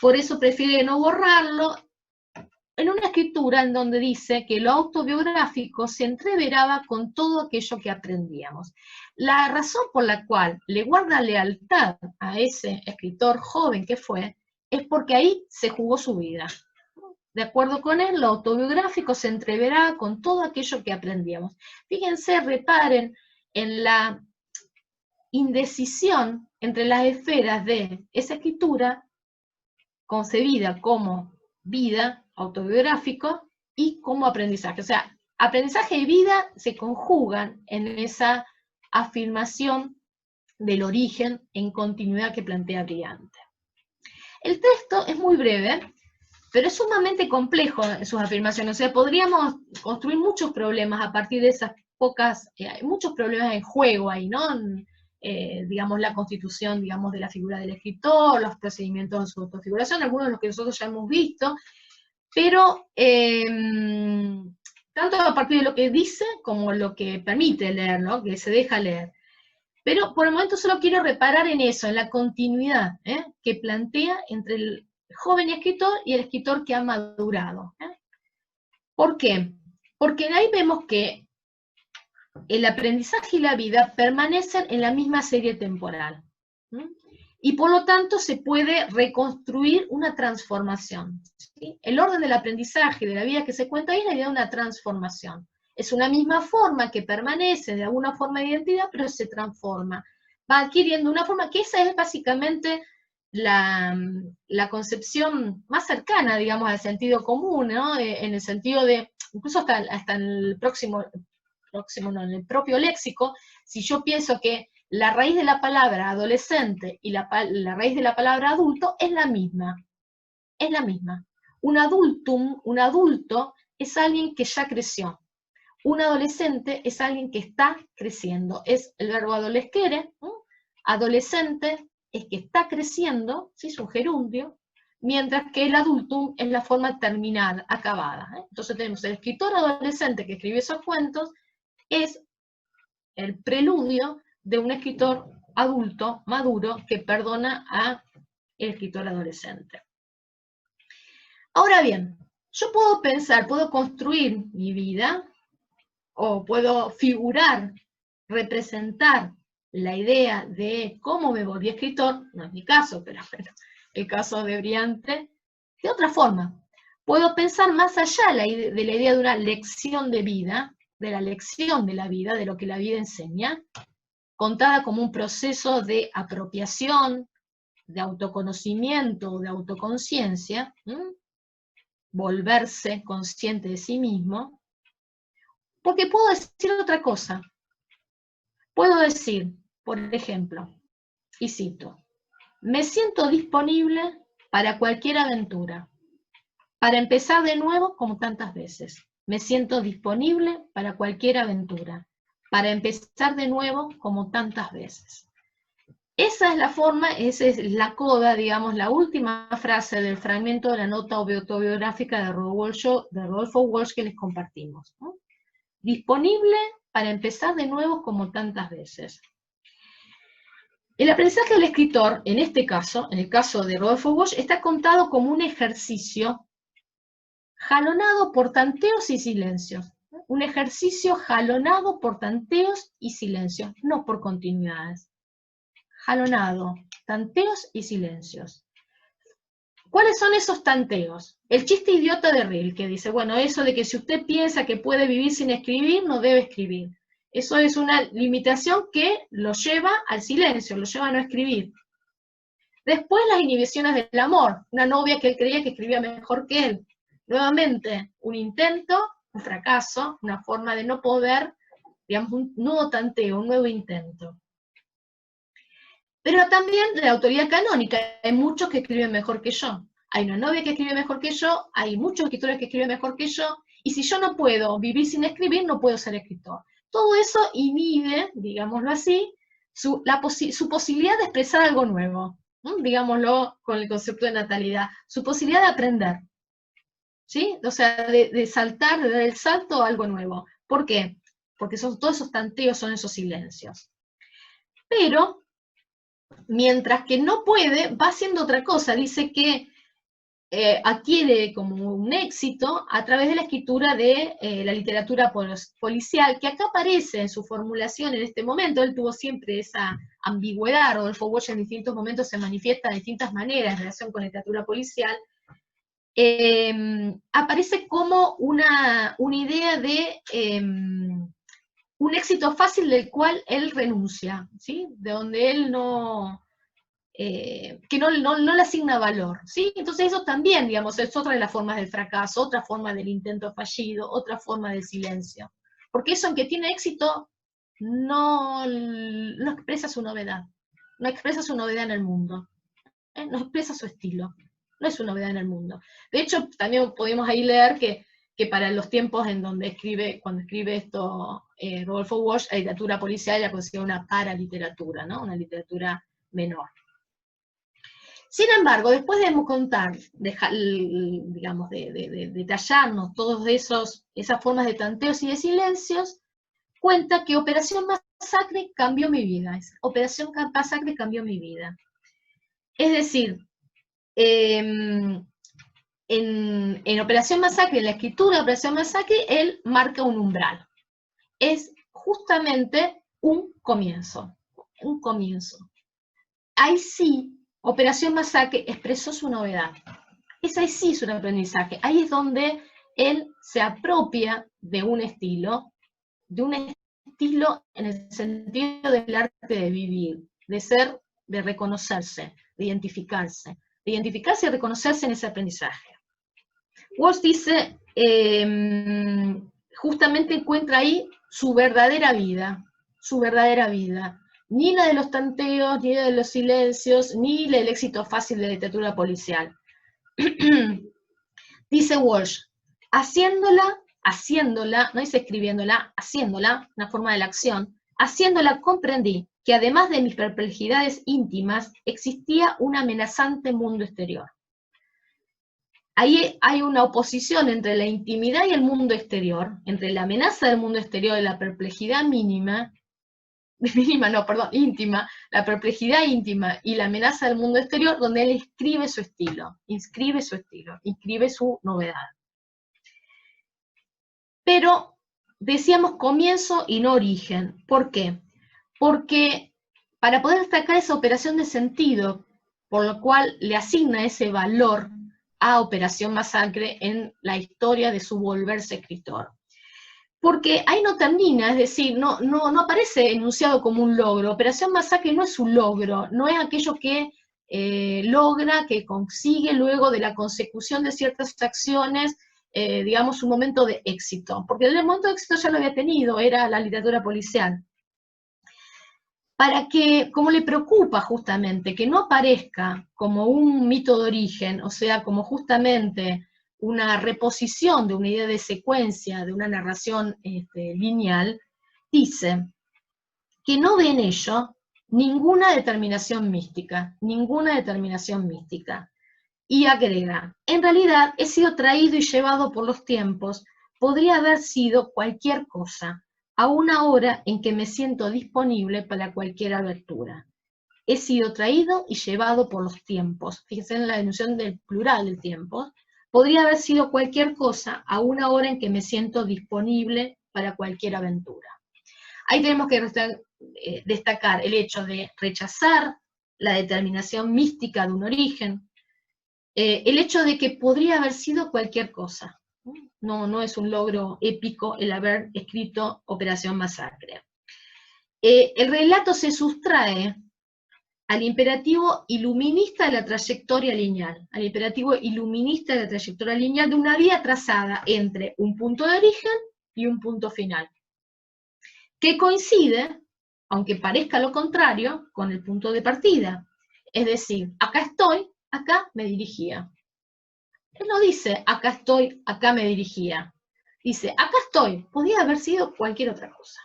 Por eso prefiere no borrarlo, en una escritura en donde dice que lo autobiográfico se entreveraba con todo aquello que aprendíamos. La razón por la cual le guarda lealtad a ese escritor joven que fue, es porque ahí se jugó su vida. De acuerdo con él, lo autobiográfico se entreveraba con todo aquello que aprendíamos. Fíjense, reparen en la indecisión entre las esferas de esa escritura concebida como vida, autobiográfico, y como aprendizaje. O sea, aprendizaje y vida se conjugan en esa afirmación del origen en continuidad que plantea Briante. El texto es muy breve, pero es sumamente complejo en sus afirmaciones. O sea, podríamos construir muchos problemas a partir de esas pocas, hay muchos problemas en juego ahí, ¿no? Digamos, la constitución, digamos, de la figura del escritor, los procedimientos de su autofiguración, algunos de los que nosotros ya hemos visto, pero tanto a partir de lo que dice como lo que permite leer, ¿no? Que se deja leer. Pero por el momento solo quiero reparar en eso, en la continuidad que plantea entre el joven escritor y el escritor que ha madurado. ¿Por qué? Porque ahí vemos que el aprendizaje y la vida permanecen en la misma serie temporal. Y por lo tanto se puede reconstruir una transformación. ¿Sí? El orden del aprendizaje y de la vida que se cuenta ahí es la idea de una transformación. Es una misma forma que permanece de alguna forma de identidad, pero se transforma. Va adquiriendo una forma, que esa es básicamente la concepción más cercana, digamos, al sentido común, ¿no? En el sentido de, incluso hasta en el en el propio léxico, si yo pienso que la raíz de la palabra adolescente y la raíz de la palabra adulto es la misma. Es la misma. Un adulto es alguien que ya creció. Un adolescente es alguien que está creciendo. Es el verbo adolescere, adolescente es que está creciendo, ¿sí? Es un gerundio, mientras que el adultum es la forma terminada, acabada. Entonces tenemos el escritor adolescente que escribe esos cuentos, es el preludio de un escritor adulto, maduro, que perdona al escritor adolescente. Ahora bien, yo puedo pensar, puedo construir mi vida, o puedo figurar, representar la idea de cómo me volví escritor, no es mi caso, pero bueno, el caso de Briante, de otra forma. Puedo pensar más allá de la idea de una lección de vida, de la lección de la vida, de lo que la vida enseña, contada como un proceso de apropiación, de autoconocimiento, de autoconciencia, volverse consciente de sí mismo, porque puedo decir otra cosa. Puedo decir, por ejemplo, y cito, me siento disponible para cualquier aventura, para empezar de nuevo como tantas veces. Me siento disponible para cualquier aventura, para empezar de nuevo como tantas veces. Esa es la forma, esa es la coda, digamos, la última frase del fragmento de la nota autobiográfica de Rodolfo Walsh que les compartimos, ¿no? Disponible para empezar de nuevo como tantas veces. El aprendizaje del escritor, en este caso, en el caso de Rodolfo Walsh, está contado como un ejercicio jalonado por tanteos y silencios. Un ejercicio jalonado por tanteos y silencios, no por continuidades. Jalonado, tanteos y silencios. ¿Cuáles son esos tanteos? El chiste idiota de Rilke, que dice, bueno, eso de que si usted piensa que puede vivir sin escribir, no debe escribir. Eso es una limitación que lo lleva al silencio, lo lleva a no escribir. Después las inhibiciones del amor, una novia que él creía que escribía mejor que él. Nuevamente, un intento, un fracaso, una forma de no poder, digamos, un nuevo tanteo, un nuevo intento. Pero también de la autoridad canónica, hay muchos que escriben mejor que yo. Hay una novia que escribe mejor que yo, hay muchos escritores que escriben mejor que yo, y si yo no puedo vivir sin escribir, no puedo ser escritor. Todo eso inhibe, digámoslo así, su posibilidad de expresar algo nuevo, digámoslo con el concepto de natalidad, su posibilidad de aprender, ¿sí? O sea, de saltar, de dar el salto a algo nuevo. ¿Por qué? Porque todos esos tanteos son esos silencios. Pero, mientras que no puede, va haciendo otra cosa. Dice que adquiere como un éxito a través de la escritura de la literatura policial, que acá aparece en su formulación en este momento. Él tuvo siempre esa ambigüedad. Rodolfo Walsh en distintos momentos se manifiesta de distintas maneras en relación con la literatura policial. Aparece como una idea de un éxito fácil del cual él renuncia, ¿sí? De donde él no que no le asigna valor, ¿sí? Entonces eso también, digamos, es otra de las formas del fracaso, otra forma del intento fallido, otra forma del silencio. Porque eso, aunque tiene éxito, no expresa su novedad, no expresa su novedad en el mundo, no expresa su estilo, no es su novedad en el mundo. De hecho, también podemos ahí leer que para los tiempos en donde cuando escribe esto Rodolfo Walsh, la literatura policial la considera una paraliteratura, ¿no? Una literatura menor. Sin embargo, después de contar, digamos, de detallarnos todas esas formas de tanteos y de silencios, cuenta que Operación Masacre cambió mi vida. Operación Masacre cambió mi vida. Es decir, en Operación Masacre, en la escritura de Operación Masacre, él marca un umbral. Es justamente un comienzo. Un comienzo. Ahí sí, Operación Masacre expresó su novedad. Ahí sí es un aprendizaje. Ahí es donde él se apropia de un estilo en el sentido del arte de vivir, de reconocerse, de identificarse y reconocerse en ese aprendizaje. Walsh dice, justamente encuentra ahí su verdadera vida, ni la de los tanteos, ni la de los silencios, ni el éxito fácil de la literatura policial. Dice Walsh, haciéndola, no dice escribiéndola, haciéndola, una forma de la acción, haciéndola comprendí que además de mis perplejidades íntimas, existía un amenazante mundo exterior. Ahí hay una oposición entre la intimidad y el mundo exterior, entre la amenaza del mundo exterior y la perplejidad íntima, la perplejidad íntima y la amenaza del mundo exterior, donde él inscribe su estilo, inscribe su novedad. Pero decíamos comienzo y no origen. ¿Por qué? Porque para poder destacar esa operación de sentido, por lo cual le asigna ese valor a Operación Masacre en la historia de su volverse escritor. Porque ahí no termina, es decir, no aparece enunciado como un logro. Operación Masacre no es un logro, no es aquello que logra, que consigue luego de la consecución de ciertas acciones, digamos, un momento de éxito. Porque el momento de éxito ya lo había tenido, era la literatura policial. Para que, como le preocupa justamente, que no aparezca como un mito de origen, o sea, como justamente una reposición de una idea de secuencia, de una narración lineal, dice que no ve en ello ninguna determinación mística, y agrega, en realidad he sido traído y llevado por los tiempos, podría haber sido cualquier cosa, a una hora en que me siento disponible para cualquier abertura. He sido traído y llevado por los tiempos. Fíjense en la noción del plural del tiempo. Podría haber sido cualquier cosa a una hora en que me siento disponible para cualquier aventura. Ahí tenemos que destacar el hecho de rechazar la determinación mística de un origen, el hecho de que podría haber sido cualquier cosa. No es un logro épico el haber escrito Operación Masacre. El relato se sustrae al imperativo iluminista de la trayectoria lineal, de una vía trazada entre un punto de origen y un punto final, que coincide, aunque parezca lo contrario, con el punto de partida. Es decir, acá estoy, acá me dirigía. Él no dice, acá estoy, acá me dirigía. Dice, acá estoy, podría haber sido cualquier otra cosa.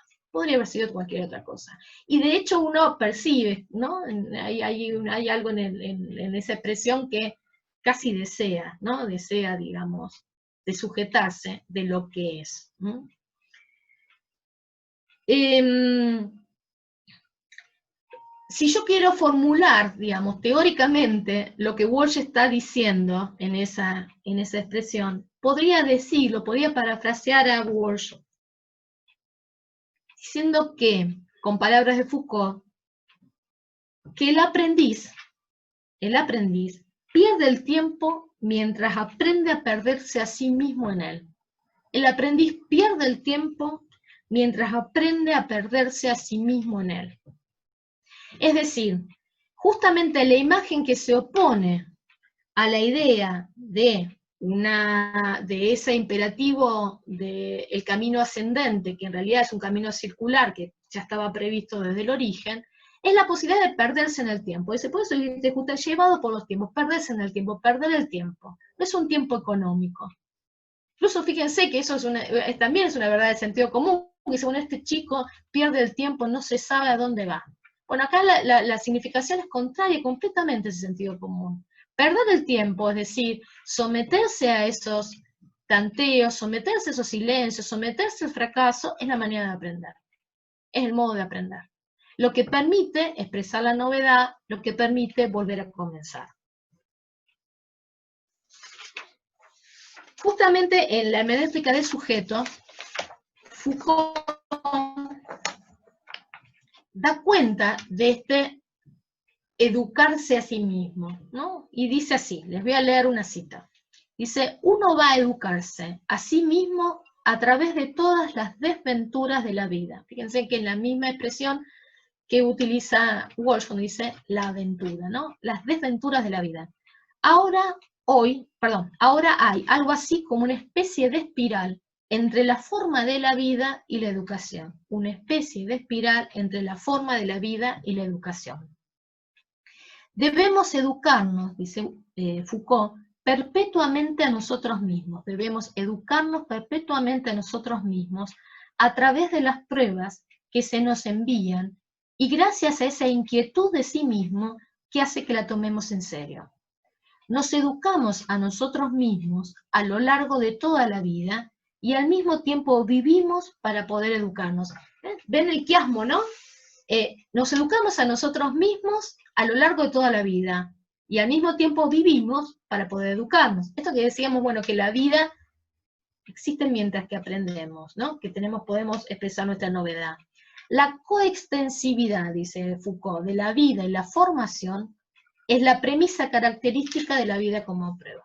Y de hecho uno percibe, ¿no? Hay algo en esa expresión que casi desea, ¿no? Desea, digamos, de sujetarse de lo que es. Si yo quiero formular, digamos, teóricamente lo que Walsh está diciendo en esa expresión, podría parafrasear a Walsh diciendo que, con palabras de Foucault, que el aprendiz pierde el tiempo mientras aprende a perderse a sí mismo en él. El aprendiz pierde el tiempo mientras aprende a perderse a sí mismo en él. Es decir, justamente la imagen que se opone a la idea de ese imperativo del camino ascendente, que en realidad es un camino circular que ya estaba previsto desde el origen, es la posibilidad de perderse en el tiempo. Dice, por eso te gusta llevado por los tiempos, perderse en el tiempo, perder el tiempo. No es un tiempo económico. Incluso fíjense que eso también es una verdad de sentido común, que según este chico pierde el tiempo, no se sabe a dónde va. Bueno, acá la significación es contraria completamente a ese sentido común. Perder el tiempo, es decir, someterse a esos tanteos, someterse a esos silencios, someterse al fracaso, es la manera de aprender. Es el modo de aprender. Lo que permite expresar la novedad, lo que permite volver a comenzar. Justamente en la hermenéutica del sujeto, Foucault da cuenta de este educarse a sí mismo, ¿no? Y dice así, les voy a leer una cita. Dice, uno va a educarse a sí mismo a través de todas las desventuras de la vida. Fíjense que en la misma expresión que utiliza Walsh cuando dice la aventura, ¿no? Las desventuras de la vida. Ahora hay algo así como una especie de espiral entre la forma de la vida y la educación. Una especie de espiral entre la forma de la vida y la educación. Debemos educarnos, dice Foucault, perpetuamente a nosotros mismos. Debemos educarnos perpetuamente a nosotros mismos a través de las pruebas que se nos envían y gracias a esa inquietud de sí mismo que hace que la tomemos en serio. Nos educamos a nosotros mismos a lo largo de toda la vida y al mismo tiempo vivimos para poder educarnos. ¿Ven el quiasmo, no? Nos educamos a nosotros mismos a lo largo de toda la vida y al mismo tiempo vivimos para poder educarnos. Esto que decíamos, bueno, que la vida existe mientras que aprendemos, ¿no? Que podemos expresar nuestra novedad. La coextensividad, dice Foucault, de la vida y la formación es la premisa característica de la vida como prueba.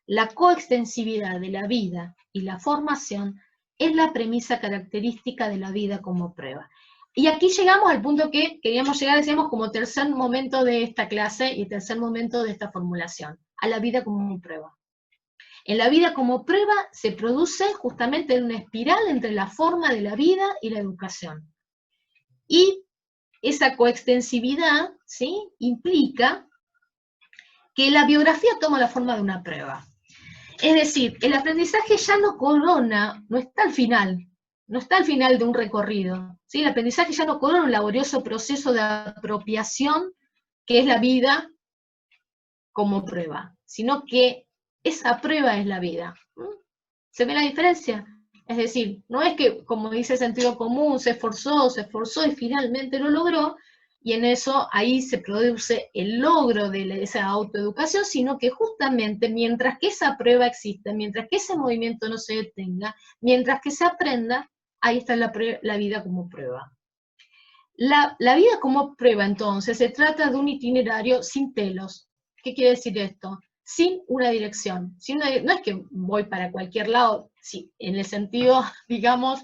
La coextensividad de la vida y la formación es la premisa característica de la vida como prueba. Y aquí llegamos al punto que queríamos llegar, decíamos, como tercer momento de esta clase y tercer momento de esta formulación, a la vida como prueba. En la vida como prueba se produce justamente una espiral entre la forma de la vida y la educación. Y esa coextensividad, ¿sí?, implica que la biografía toma la forma de una prueba. Es decir, el aprendizaje ya no corona, no está al final de un recorrido, ¿sí? El aprendizaje ya no corona un laborioso proceso de apropiación que es la vida como prueba, sino que esa prueba es la vida. ¿Se ve la diferencia? Es decir, no es que, como dice el sentido común, se esforzó y finalmente lo logró, y en eso ahí se produce el logro de esa autoeducación, sino que justamente mientras que esa prueba existe, mientras que ese movimiento no se detenga, mientras que se aprenda, ahí está la vida como prueba. La vida como prueba, entonces, se trata de un itinerario sin telos. ¿Qué quiere decir esto? Sin una dirección. No es que voy para cualquier lado, sí, en el sentido, digamos,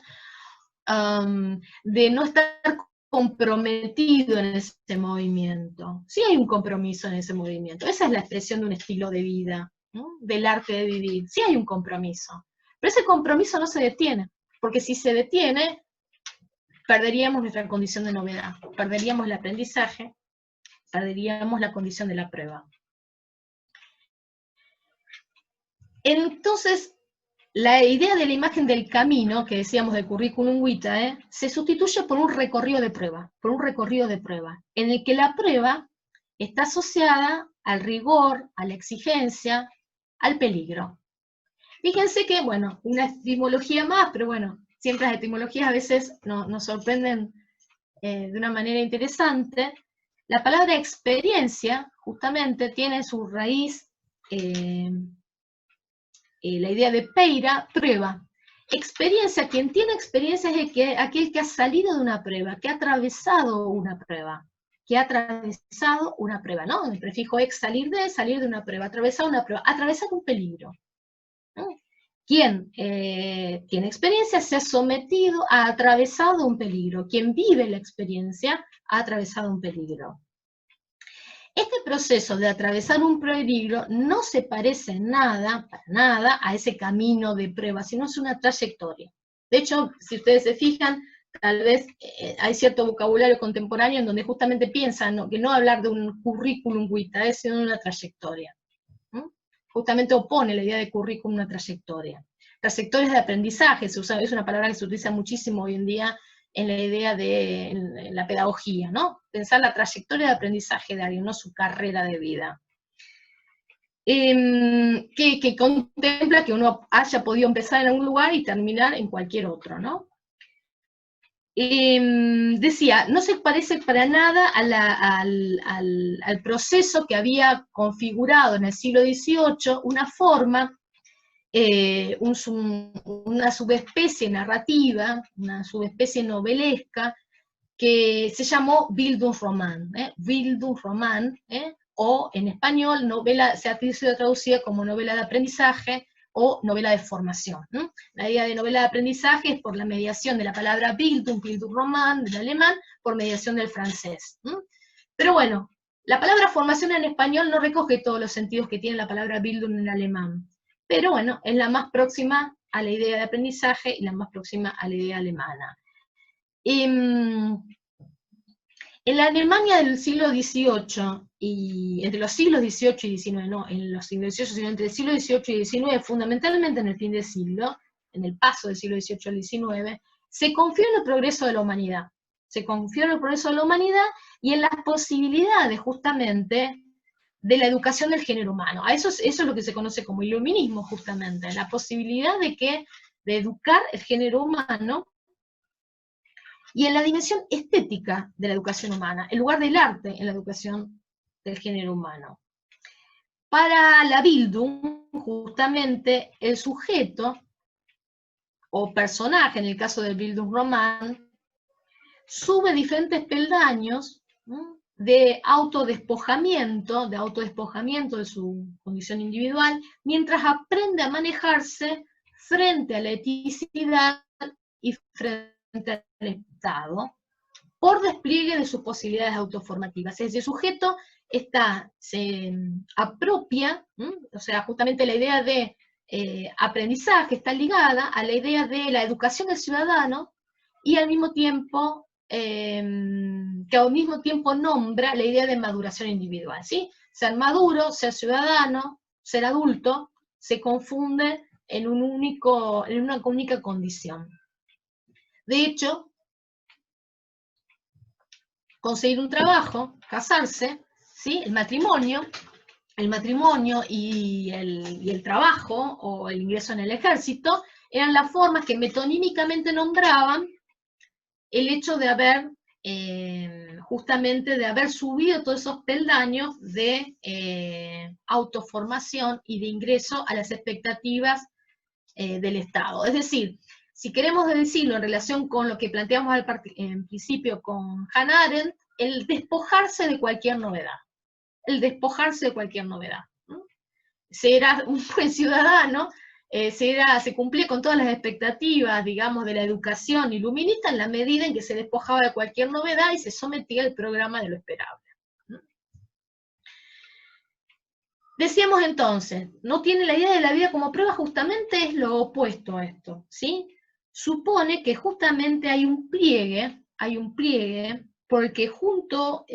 de no estar comprometido en ese movimiento. Sí hay un compromiso en ese movimiento. Esa es la expresión de un estilo de vida, ¿no?, del arte de vivir. Sí hay un compromiso. Pero ese compromiso no se detiene, porque si se detiene, perderíamos nuestra condición de novedad, perderíamos el aprendizaje, perderíamos la condición de la prueba. Entonces, la idea de la imagen del camino, que decíamos del currículum vitae, se sustituye por un recorrido de prueba, en el que la prueba está asociada al rigor, a la exigencia, al peligro. Fíjense que, bueno, una etimología más, pero bueno, siempre las etimologías a veces nos sorprenden de una manera interesante. La palabra experiencia, justamente, tiene su raíz la idea de peira, prueba. Experiencia, quien tiene experiencia es aquel que ha salido de una prueba, que ha atravesado una prueba, ¿no? El prefijo ex, salir de una prueba, atravesar un peligro, ¿no? Quien tiene experiencia se ha sometido, ha atravesado un peligro. Quien vive la experiencia ha atravesado un peligro. Este proceso de atravesar un peligro no se parece en nada, para nada, a ese camino de prueba, sino es una trayectoria. De hecho, si ustedes se fijan, tal vez hay cierto vocabulario contemporáneo en donde justamente piensan que no hablar de un currículum vitae, sino de una trayectoria. Justamente opone la idea de currículum a una trayectoria. Trayectorias de aprendizaje, es una palabra que se utiliza muchísimo hoy en día en la idea de en la pedagogía, ¿no? Pensar la trayectoria de aprendizaje de alguien, no su carrera de vida. Que contempla que uno haya podido empezar en algún lugar y terminar en cualquier otro, ¿no? Decía, no se parece para nada al proceso que había configurado en el siglo XVIII una forma, una subespecie narrativa, una subespecie novelesca, que se llamó Bildungsroman, Bildungsroman, o en español novela, se ha sido traducida como novela de aprendizaje o novela de formación. La idea de novela de aprendizaje es por la mediación de la palabra Bildung, Bildungsroman, del alemán, por mediación del francés. Pero bueno, la palabra formación en español no recoge todos los sentidos que tiene la palabra Bildung en alemán, pero bueno, es la más próxima a la idea de aprendizaje y la más próxima a la idea alemana. En la Alemania del siglo XVIII, y entre los siglos XVIII y XIX, no, en los siglos XVIII, sino entre el siglo XVIII y XIX, fundamentalmente en el fin del siglo, en el paso del siglo XVIII al XIX, se confió en el progreso de la humanidad. Se confió en el progreso de la humanidad y en las posibilidades, justamente, de la educación del género humano. Eso es lo que se conoce como iluminismo, justamente, la posibilidad de educar el género humano, y en la dimensión estética de la educación humana, el lugar del arte en la educación del género humano. Para la Bildung, justamente, el sujeto, o personaje, en el caso del Bildungsroman, sube diferentes peldaños de autodespojamiento de su condición individual, mientras aprende a manejarse frente a la eticidad y frente al Estado, por despliegue de sus posibilidades autoformativas. Es decir, el sujeto se apropia, o sea, justamente la idea de aprendizaje está ligada a la idea de la educación del ciudadano, y al mismo tiempo, que al mismo tiempo nombra la idea de maduración individual, ¿sí? Ser maduro, ser ciudadano, ser adulto, se confunde en una única condición. De hecho, conseguir un trabajo, casarse, ¿sí? El matrimonio y el trabajo, o el ingreso en el ejército, eran las formas que metonímicamente nombraban el hecho de haber, justamente de haber subido todos esos peldaños de autoformación y de ingreso a las expectativas del Estado. Es decir, si queremos decirlo en relación con lo que planteamos en principio con Hannah Arendt, el despojarse de cualquier novedad. El despojarse de cualquier novedad. Se era un buen ciudadano, se cumplía con todas las expectativas, digamos, de la educación iluminista en la medida en que se despojaba de cualquier novedad y se sometía al programa de lo esperable. Decíamos entonces, no tiene la idea de la vida como prueba, justamente es lo opuesto a esto, ¿sí? Supone que justamente hay un pliegue porque junto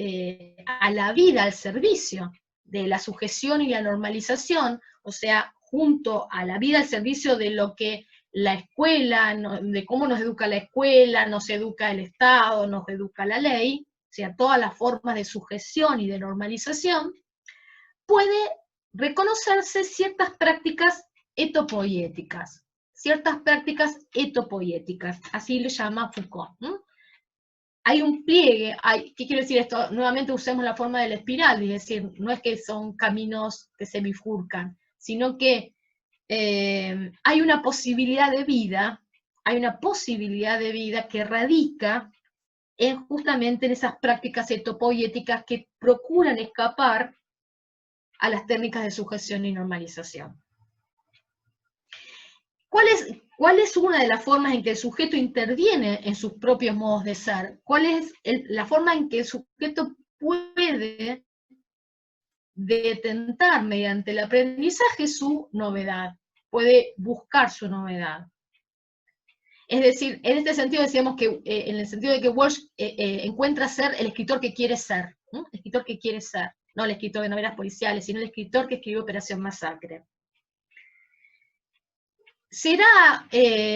a la vida al servicio de la sujeción y la normalización, o sea, junto a la vida al servicio de lo que la escuela, de cómo nos educa la escuela, nos educa el Estado, nos educa la ley, o sea, todas las formas de sujeción y de normalización, puede reconocerse ciertas prácticas etopoiéticas, así le llama Foucault. Hay un pliegue, ¿qué quiere decir esto? Nuevamente usemos la forma de la espiral, es decir, no es que son caminos que se bifurcan, sino que hay una posibilidad de vida, que radica justamente en esas prácticas etopoiéticas que procuran escapar a las técnicas de sujeción y normalización. ¿Cuál es una de las formas en que el sujeto interviene en sus propios modos de ser? ¿Cuál es la forma en que el sujeto puede detentar mediante el aprendizaje su novedad, puede buscar su novedad. Es decir, en este sentido decíamos que, en el sentido de que Walsh encuentra ser el escritor que quiere ser, ¿no? El escritor que quiere ser, no el escritor de novelas policiales, sino el escritor que escribió Operación Masacre. Será,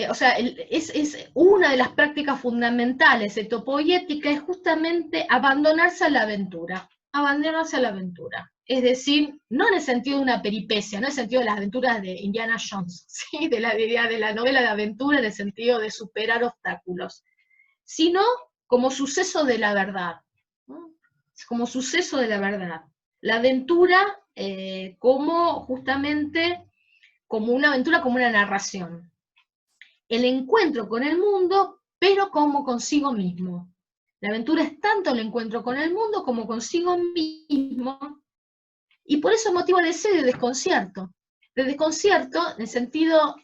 o sea, es una de las prácticas fundamentales de topoética es justamente abandonarse a la aventura, abandonarse a la aventura. Es decir, no en el sentido de una peripecia, no en el sentido de las aventuras de Indiana Jones, ¿sí? de la novela de aventura en el sentido de superar obstáculos, sino como suceso de la verdad, ¿no? Como suceso de la verdad. La aventura como justamente como una aventura, como una narración. El encuentro con el mundo, pero como consigo mismo. La aventura es tanto el encuentro con el mundo como consigo mismo, y por eso es motivo de deseo y de desconcierto. De desconcierto en el sentido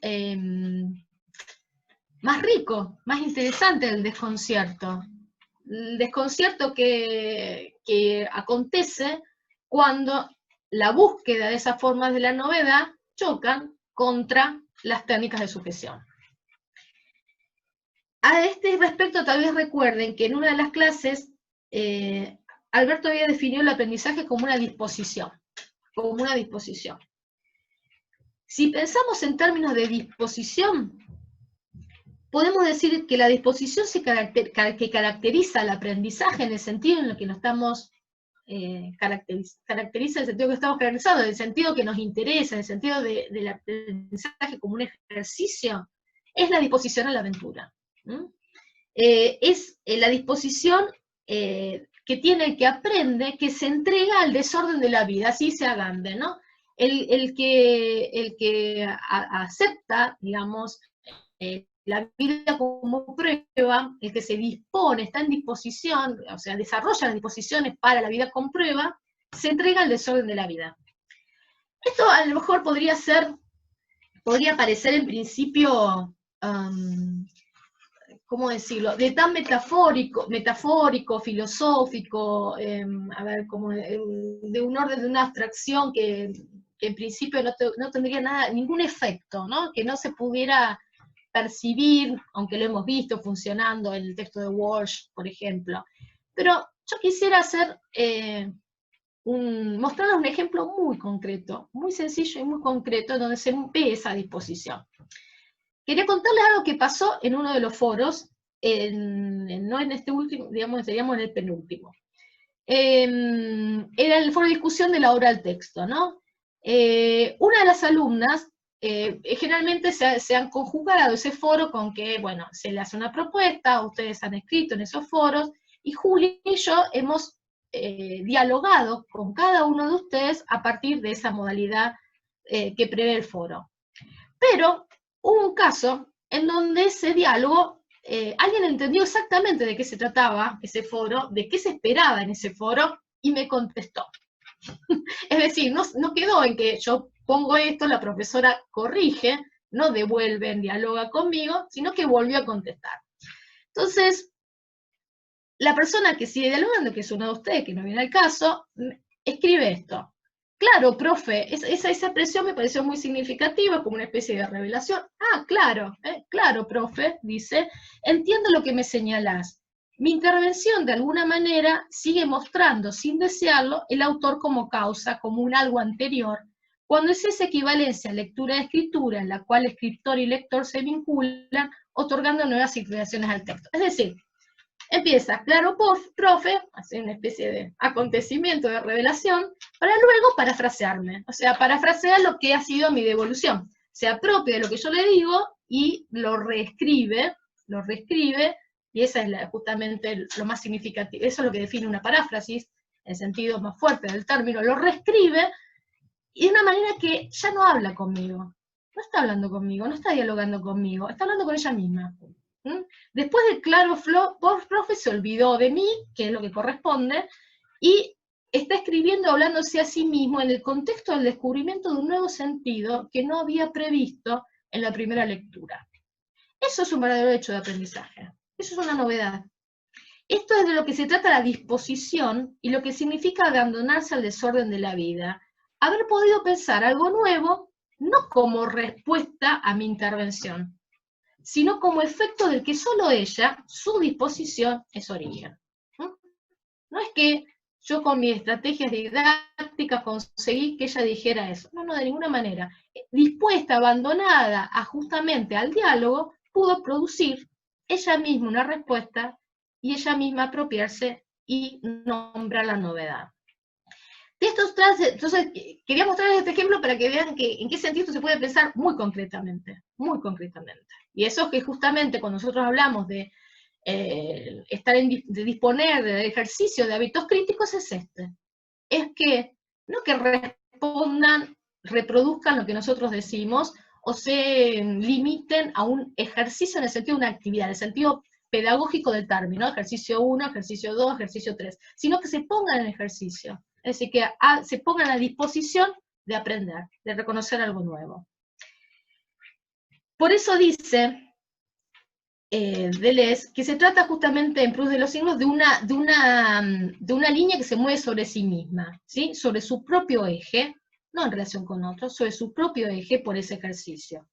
más rico, más interesante del desconcierto. El desconcierto que acontece cuando la búsqueda de esas formas de la novedad chocan contra las técnicas de sujeción. A este respecto, tal vez recuerden que en una de las clases, Alberto había definido el aprendizaje como una disposición. Como una disposición. Si pensamos en términos de disposición, podemos decir que la disposición que caracteriza el aprendizaje en el sentido en el que nos estamos caracteriza el sentido que estamos caracterizados, en el sentido que nos interesa, en el sentido del aprendizaje como un ejercicio, es la disposición a la aventura. Es la disposición que tiene el que aprende, que se entrega al desorden de la vida, así dice Agamben, ¿no? El que acepta, digamos, la vida como prueba, el que se dispone, está en disposición, o sea, desarrolla las disposiciones para la vida con prueba, se entrega al desorden de la vida. Esto a lo mejor podría parecer en principio, ¿cómo decirlo?, de tan metafórico, filosófico, a ver, como de un orden, de una abstracción que en principio no tendría ningún efecto, ¿no? Que no se pudiera percibir, aunque lo hemos visto funcionando en el texto de Walsh, por ejemplo. Pero yo quisiera mostrarles un ejemplo muy concreto, muy sencillo y muy concreto, donde se ve esa disposición. Quería contarles algo que pasó en uno de los foros, no en este último, digamos, seríamos en el penúltimo. Era el foro de discusión de la obra al texto, ¿no? Una de las alumnas, generalmente se han conjugado ese foro con que, bueno, se le hace una propuesta, ustedes han escrito en esos foros, y Juli y yo hemos dialogado con cada uno de ustedes a partir de esa modalidad que prevé el foro. Pero hubo un caso en donde ese diálogo, alguien entendió exactamente de qué se trataba ese foro, de qué se esperaba en ese foro, y me contestó. Es decir, no quedó en que yo pongo esto, la profesora corrige, no devuelve en diáloga conmigo, sino que volvió a contestar. Entonces, la persona que sigue dialogando, que es uno de ustedes, que no viene al caso, escribe esto. Claro, profe, esa expresión me pareció muy significativa, como una especie de revelación. Ah, claro, profe, dice, entiendo lo que me señalás. Mi intervención, de alguna manera, sigue mostrando, sin desearlo, el autor como causa, como un algo anterior, cuando es esa equivalencia lectura-escritura en la cual escritor y lector se vinculan, otorgando nuevas significaciones al texto. Es decir, empieza, claro, profe, hace una especie de acontecimiento de revelación, para luego parafrasearme, o sea, parafrasear lo que ha sido mi devolución. Se apropia de lo que yo le digo y lo reescribe, y esa es justamente lo más significativo, eso es lo que define una paráfrasis, en el sentido más fuerte del término, lo reescribe, y de una manera que ya no habla conmigo, no está hablando conmigo, no está dialogando conmigo, está hablando con ella misma. Después de claro, profe se olvidó de mí, que es lo que corresponde, y está escribiendo, hablándose a sí mismo en el contexto del descubrimiento de un nuevo sentido que no había previsto en la primera lectura. Eso es un verdadero hecho de aprendizaje, eso es una novedad. Esto es de lo que se trata la disposición y lo que significa abandonarse al desorden de la vida. Haber podido pensar algo nuevo, no como respuesta a mi intervención, sino como efecto del que solo ella, su disposición, es origen. No es que yo con mis estrategias didácticas conseguí que ella dijera eso. No, de ninguna manera. Dispuesta, abandonada justamente al diálogo, pudo producir ella misma una respuesta y ella misma apropiarse y nombrar la novedad. Entonces, quería mostrarles este ejemplo para que vean en qué sentido esto se puede pensar muy concretamente, muy concretamente. Y eso es que justamente cuando nosotros hablamos de de disponer del ejercicio de hábitos críticos es es que no que respondan, reproduzcan lo que nosotros decimos o se limiten a un ejercicio en el sentido de una actividad, en el sentido pedagógico del término, ejercicio 1, ejercicio 2, ejercicio 3, sino que se pongan en ejercicio, es decir, que se pongan a disposición de aprender, de reconocer algo nuevo. Por eso dice Deleuze, que se trata justamente en Proust de los signos de una línea que se mueve sobre sí misma, ¿sí? Sobre su propio eje, no en relación con otros, sobre su propio eje por ese ejercicio.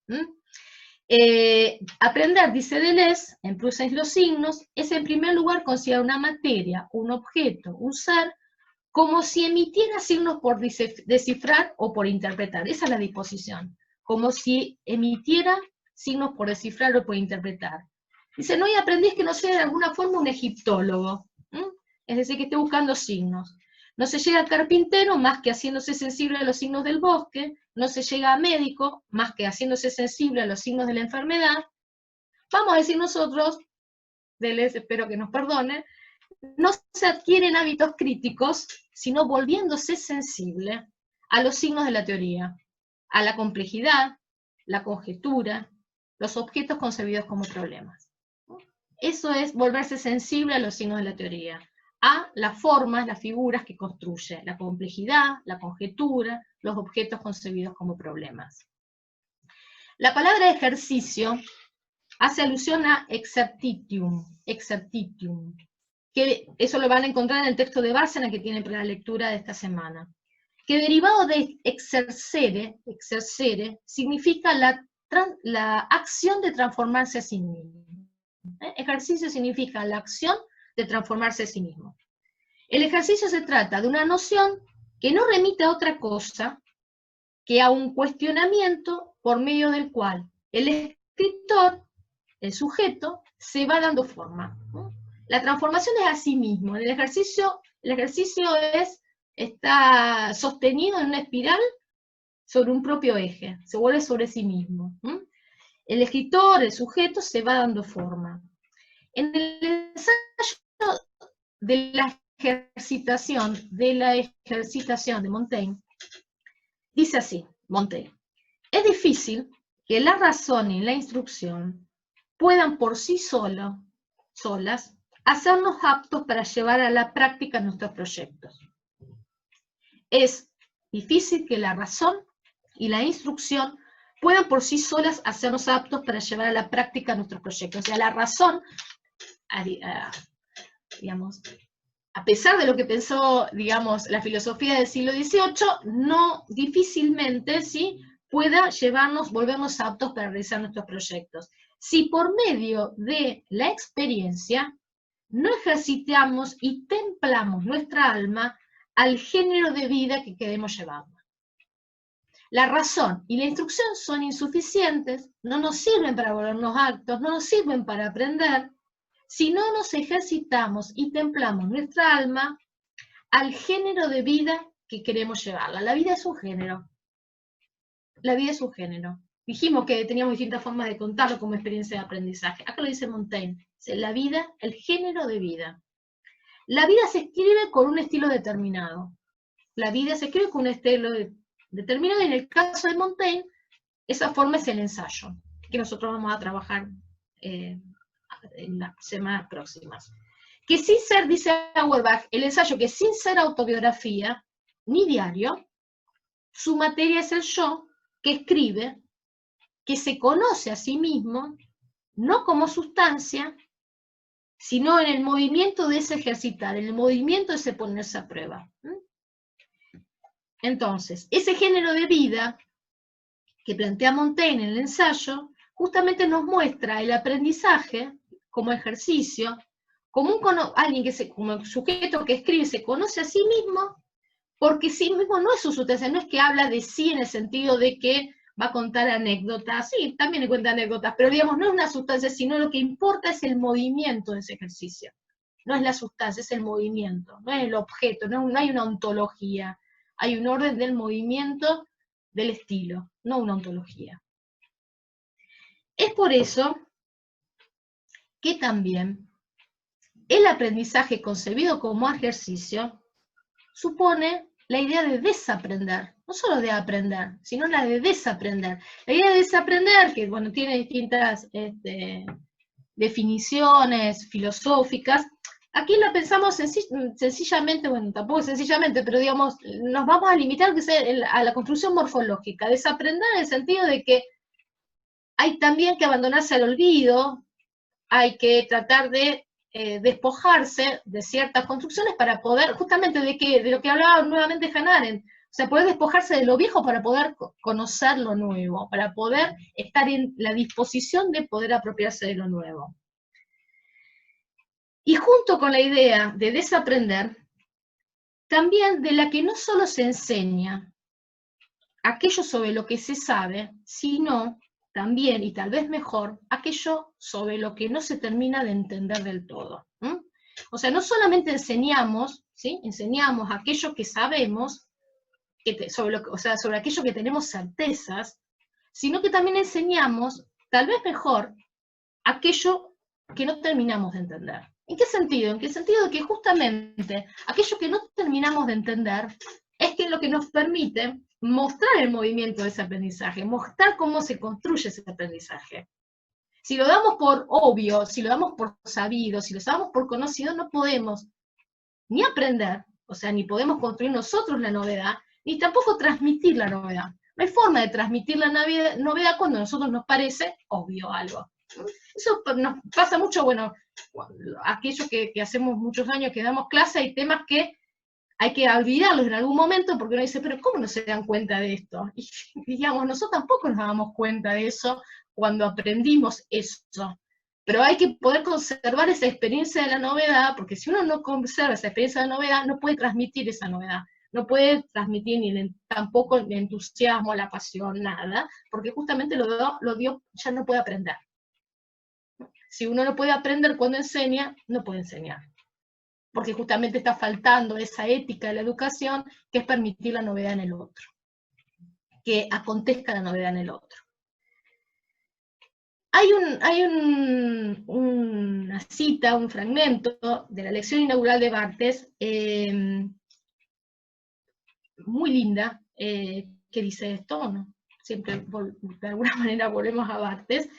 Aprender, dice Deleuze, en Proust y los signos, es en primer lugar considerar una materia, un objeto, un ser, como si emitiera signos por descifrar o por interpretar. Esa es la disposición, como si emitiera signos por descifrar o por interpretar. Dice, no hay aprendiz que no sea de alguna forma un egiptólogo, es decir, que esté buscando signos. No se llega a carpintero más que haciéndose sensible a los signos del bosque, no se llega a médico más que haciéndose sensible a los signos de la enfermedad. Vamos a decir nosotros, Deleuze, espero que nos perdone, no se adquieren hábitos críticos, sino volviéndose sensible a los signos de la teoría, a la complejidad, la conjetura, los objetos concebidos como problemas. Eso es volverse sensible a los signos de la teoría, a las formas, las figuras que construye, la complejidad, la conjetura, los objetos concebidos como problemas. La palabra ejercicio hace alusión a exercitium, que eso lo van a encontrar en el texto de Bárcena que tienen para la lectura de esta semana, que derivado de exercere significa la acción de transformarse a sí mismo. Ejercicio significa la acción de transformarse a sí mismo. El ejercicio se trata de una noción que no remite a otra cosa que a un cuestionamiento por medio del cual el escritor, el sujeto, se va dando forma. La transformación es a sí mismo. El ejercicio está sostenido en una espiral sobre un propio eje, se vuelve sobre sí mismo. El escritor, el sujeto, se va dando forma. En el ensayo de la ejercitación de Montaigne, dice así, Montaigne: es difícil que la razón y la instrucción puedan por sí solas hacernos aptos para llevar a la práctica nuestros proyectos. Es difícil que la razón y la instrucción puedan por sí solas hacernos aptos para llevar a la práctica nuestros proyectos. O sea, la razón, digamos, a pesar de lo que pensó, digamos, la filosofía del siglo XVIII, no difícilmente, ¿sí?, pueda volvernos aptos para realizar nuestros proyectos. Si por medio de la experiencia no ejercitamos y templamos nuestra alma al género de vida que queremos llevar. La razón y la instrucción son insuficientes, no nos sirven para volvernos aptos, no nos sirven para aprender, si no nos ejercitamos y templamos nuestra alma al género de vida que queremos llevarla. La vida es un género. La vida es un género. Dijimos que teníamos distintas formas de contarlo como experiencia de aprendizaje. Acá lo dice Montaigne. La vida, el género de vida. La vida se escribe con un estilo determinado. La vida se escribe con un estilo determinado, y en el caso de Montaigne, esa forma es el ensayo, que nosotros vamos a trabajar en las semanas próximas. Que sin ser, dice Auerbach, el ensayo que sin ser autobiografía, ni diario, su materia es el yo, que escribe, que se conoce a sí mismo, no como sustancia, sino en el movimiento de ese ejercitar, en el movimiento de ese ponerse a prueba. Entonces, ese género de vida que plantea Montaigne en el ensayo, justamente nos muestra el aprendizaje como ejercicio, como alguien como un sujeto que escribe se conoce a sí mismo, porque sí mismo no es su sustancia, no es que habla de sí en el sentido de que va a contar anécdotas, sí, también le cuenta anécdotas, pero digamos, no es una sustancia, sino lo que importa es el movimiento de ese ejercicio. No es la sustancia, es el movimiento, no es el objeto, no hay una ontología, hay un orden del movimiento del estilo, no una ontología. Es por eso que también el aprendizaje concebido como ejercicio supone la idea de desaprender, no solo de aprender, sino la de desaprender. La idea de desaprender, que bueno, tiene distintas definiciones filosóficas, aquí la pensamos sencillamente, bueno, tampoco sencillamente, pero digamos, nos vamos a limitar a la construcción morfológica, desaprender en el sentido de que hay también que abandonarse al olvido, hay que tratar de despojarse de ciertas construcciones para poder, justamente de lo que hablaba nuevamente Hannah Arendt, o sea, poder despojarse de lo viejo para poder conocer lo nuevo, para poder estar en la disposición de poder apropiarse de lo nuevo. Y junto con la idea de desaprender, también de la que no solo se enseña aquello sobre lo que se sabe, sino también, y tal vez mejor, aquello sobre lo que no se termina de entender del todo. O sea, no solamente enseñamos, ¿sí? Enseñamos aquello que sabemos, sobre aquello que tenemos certezas, sino que también enseñamos, tal vez mejor, aquello que no terminamos de entender. ¿En qué sentido? En qué sentido de que justamente aquello que no terminamos de entender es que lo que nos permite mostrar el movimiento de ese aprendizaje, mostrar cómo se construye ese aprendizaje. Si lo damos por obvio, si lo damos por sabido, si lo damos por conocido, no podemos ni aprender, o sea, ni podemos construir nosotros la novedad, ni tampoco transmitir la novedad. No hay forma de transmitir la novedad cuando a nosotros nos parece obvio algo. Eso nos pasa mucho, bueno, aquellos que hacemos muchos años que damos clase, hay temas que hay que olvidarlos en algún momento porque uno dice, pero ¿cómo no se dan cuenta de esto? Y digamos, nosotros tampoco nos damos cuenta de eso cuando aprendimos eso. Pero hay que poder conservar esa experiencia de la novedad, porque si uno no conserva esa experiencia de la novedad, no puede transmitir esa novedad. No puede transmitir tampoco el entusiasmo, la pasión, nada, porque justamente lo dio, ya no puede aprender. Si uno no puede aprender cuando enseña, no puede enseñar. Porque justamente está faltando esa ética de la educación, que es permitir la novedad en el otro, que acontezca la novedad en el otro. Hay una cita, un fragmento de la lección inaugural de Barthes, muy linda, que dice esto, ¿no? Siempre de alguna manera volvemos a Barthes,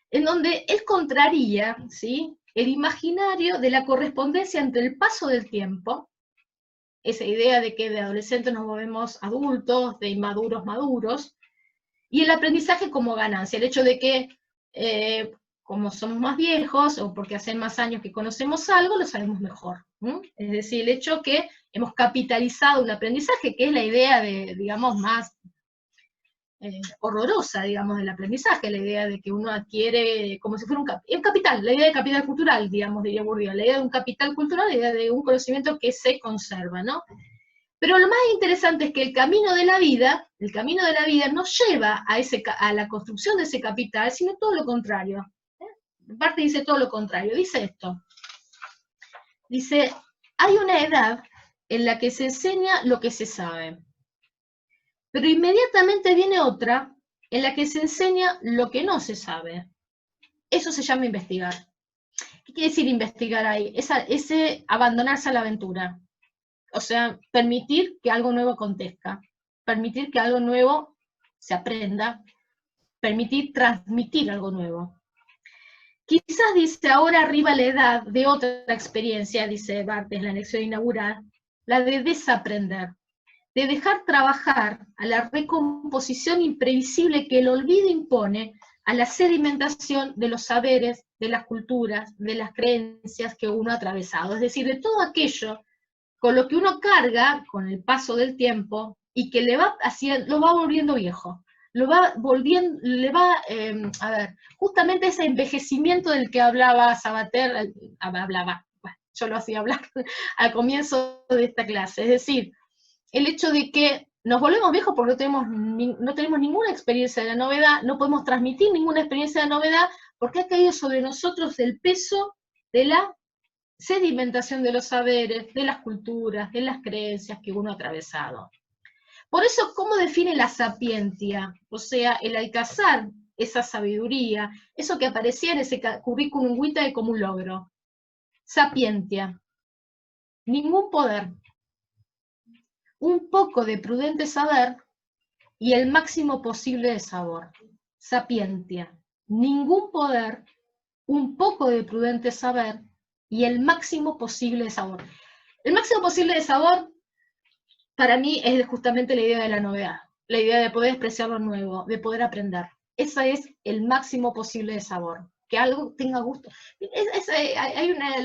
en donde él contraría, ¿sí?, el imaginario de la correspondencia entre el paso del tiempo, esa idea de que de adolescentes nos volvemos adultos, de inmaduros maduros, y el aprendizaje como ganancia, el hecho de que como somos más viejos, o porque hace más años que conocemos algo, lo sabemos mejor. Es decir, el hecho que hemos capitalizado un aprendizaje, que es la idea de, digamos, más horrorosa, digamos, del aprendizaje, la idea de que uno adquiere como si fuera un capital, la idea de capital cultural, digamos, diría Bourdieu, la idea de un capital cultural, la idea de un conocimiento que se conserva, ¿no? Pero lo más interesante es que el camino de la vida no lleva a la construcción de ese capital, sino todo lo contrario. Barthes dice todo lo contrario, dice esto. Dice, hay una edad en la que se enseña lo que se sabe, pero inmediatamente viene otra en la que se enseña lo que no se sabe. Eso se llama investigar. ¿Qué quiere decir investigar ahí? Ese abandonarse a la aventura. O sea, permitir que algo nuevo acontezca, permitir que algo nuevo se aprenda, permitir transmitir algo nuevo. Quizás, dice, ahora arriba la edad de otra experiencia, dice Barthes en la lección inaugural, la de desaprender, de dejar trabajar a la recomposición imprevisible que el olvido impone a la sedimentación de los saberes de las culturas, de las creencias que uno ha atravesado, es decir, de todo aquello con lo que uno carga con el paso del tiempo y que le va haciendo, lo va volviendo viejo, lo va volviendo, le va, a ver, justamente ese envejecimiento del que hablaba Sabater, bueno, yo lo hacía hablar al comienzo de esta clase, es decir, el hecho de que nos volvemos viejos porque no tenemos ninguna experiencia de la novedad, no podemos transmitir ninguna experiencia de novedad, porque ha caído sobre nosotros el peso de la sedimentación de los saberes, de las culturas, de las creencias que uno ha atravesado. Por eso, ¿cómo define la sapientia? O sea, el alcanzar esa sabiduría, eso que aparecía en ese currículum vitae como un logro. Sapientia. Ningún poder. Un poco de prudente saber y el máximo posible de sabor. Sapientia. Ningún poder, un poco de prudente saber y el máximo posible de sabor. El máximo posible de sabor, para mí, es justamente la idea de la novedad, la idea de poder expresar lo nuevo, de poder aprender. Ese es el máximo posible de sabor, que algo tenga gusto. Hay una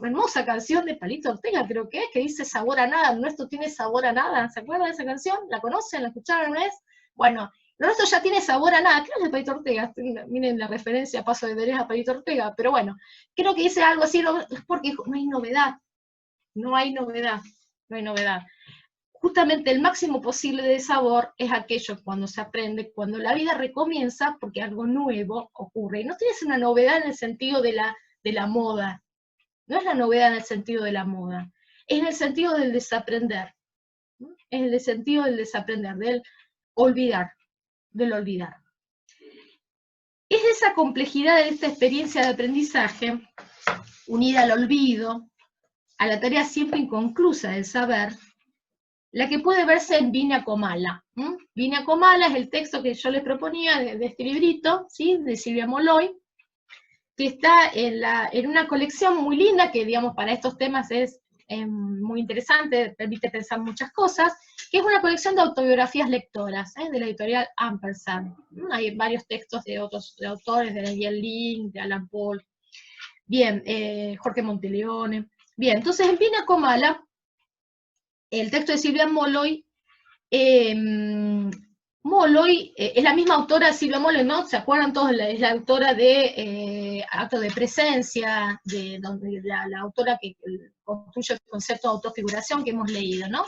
hermosa canción de Palito Ortega, creo que dice sabor a nada, nuestro tiene sabor a nada, ¿se acuerdan de esa canción? ¿La conocen? ¿La escucharon una vez? Bueno, lo nuestro ya tiene sabor a nada, creo que es de Palito Ortega, miren la referencia, paso de derecha a Palito Ortega, pero bueno, creo que dice algo así, es porque no hay novedad, no hay novedad, no hay novedad. Justamente el máximo posible de sabor es aquello cuando se aprende, cuando la vida recomienza, porque algo nuevo ocurre. Y no tienes una novedad en el sentido de la moda, no es la novedad en el sentido de la moda, es en el sentido del desaprender, ¿no? Es en el sentido del desaprender, del olvidar. Es esa complejidad de esta experiencia de aprendizaje, unida al olvido, a la tarea siempre inconclusa del saber, la que puede verse en Vina Comala. Vina Comala es el texto que yo les proponía de este librito, ¿sí? De Silvia Molloy, que está en una colección muy linda, que digamos para estos temas es muy interesante, permite pensar muchas cosas, que es una colección de autobiografías lectoras, de la editorial Ampersand. Hay varios textos de otros autores, de Daniel Link, de Alan Paul, bien, Jorge Monteleone. Bien, entonces en Vina Comala, el texto de Silvia Molloy, Molloy es la misma autora de Silvia Molloy, ¿no? ¿Se acuerdan todos? Es la autora de Acto de Presencia, la autora que construye el concepto de autofiguración que hemos leído, ¿no?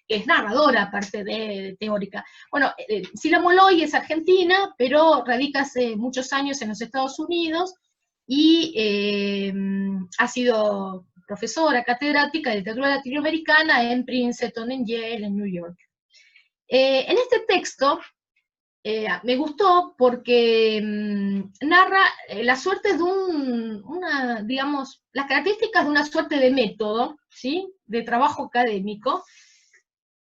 Que es narradora, aparte de teórica. Bueno, Silvia Molloy es argentina, pero radica hace muchos años en los Estados Unidos, y ha sido profesora catedrática de literatura latinoamericana en Princeton, en Yale, en New York. En este texto me gustó porque narra la suerte de digamos, las características de una suerte de método, ¿sí? De trabajo académico,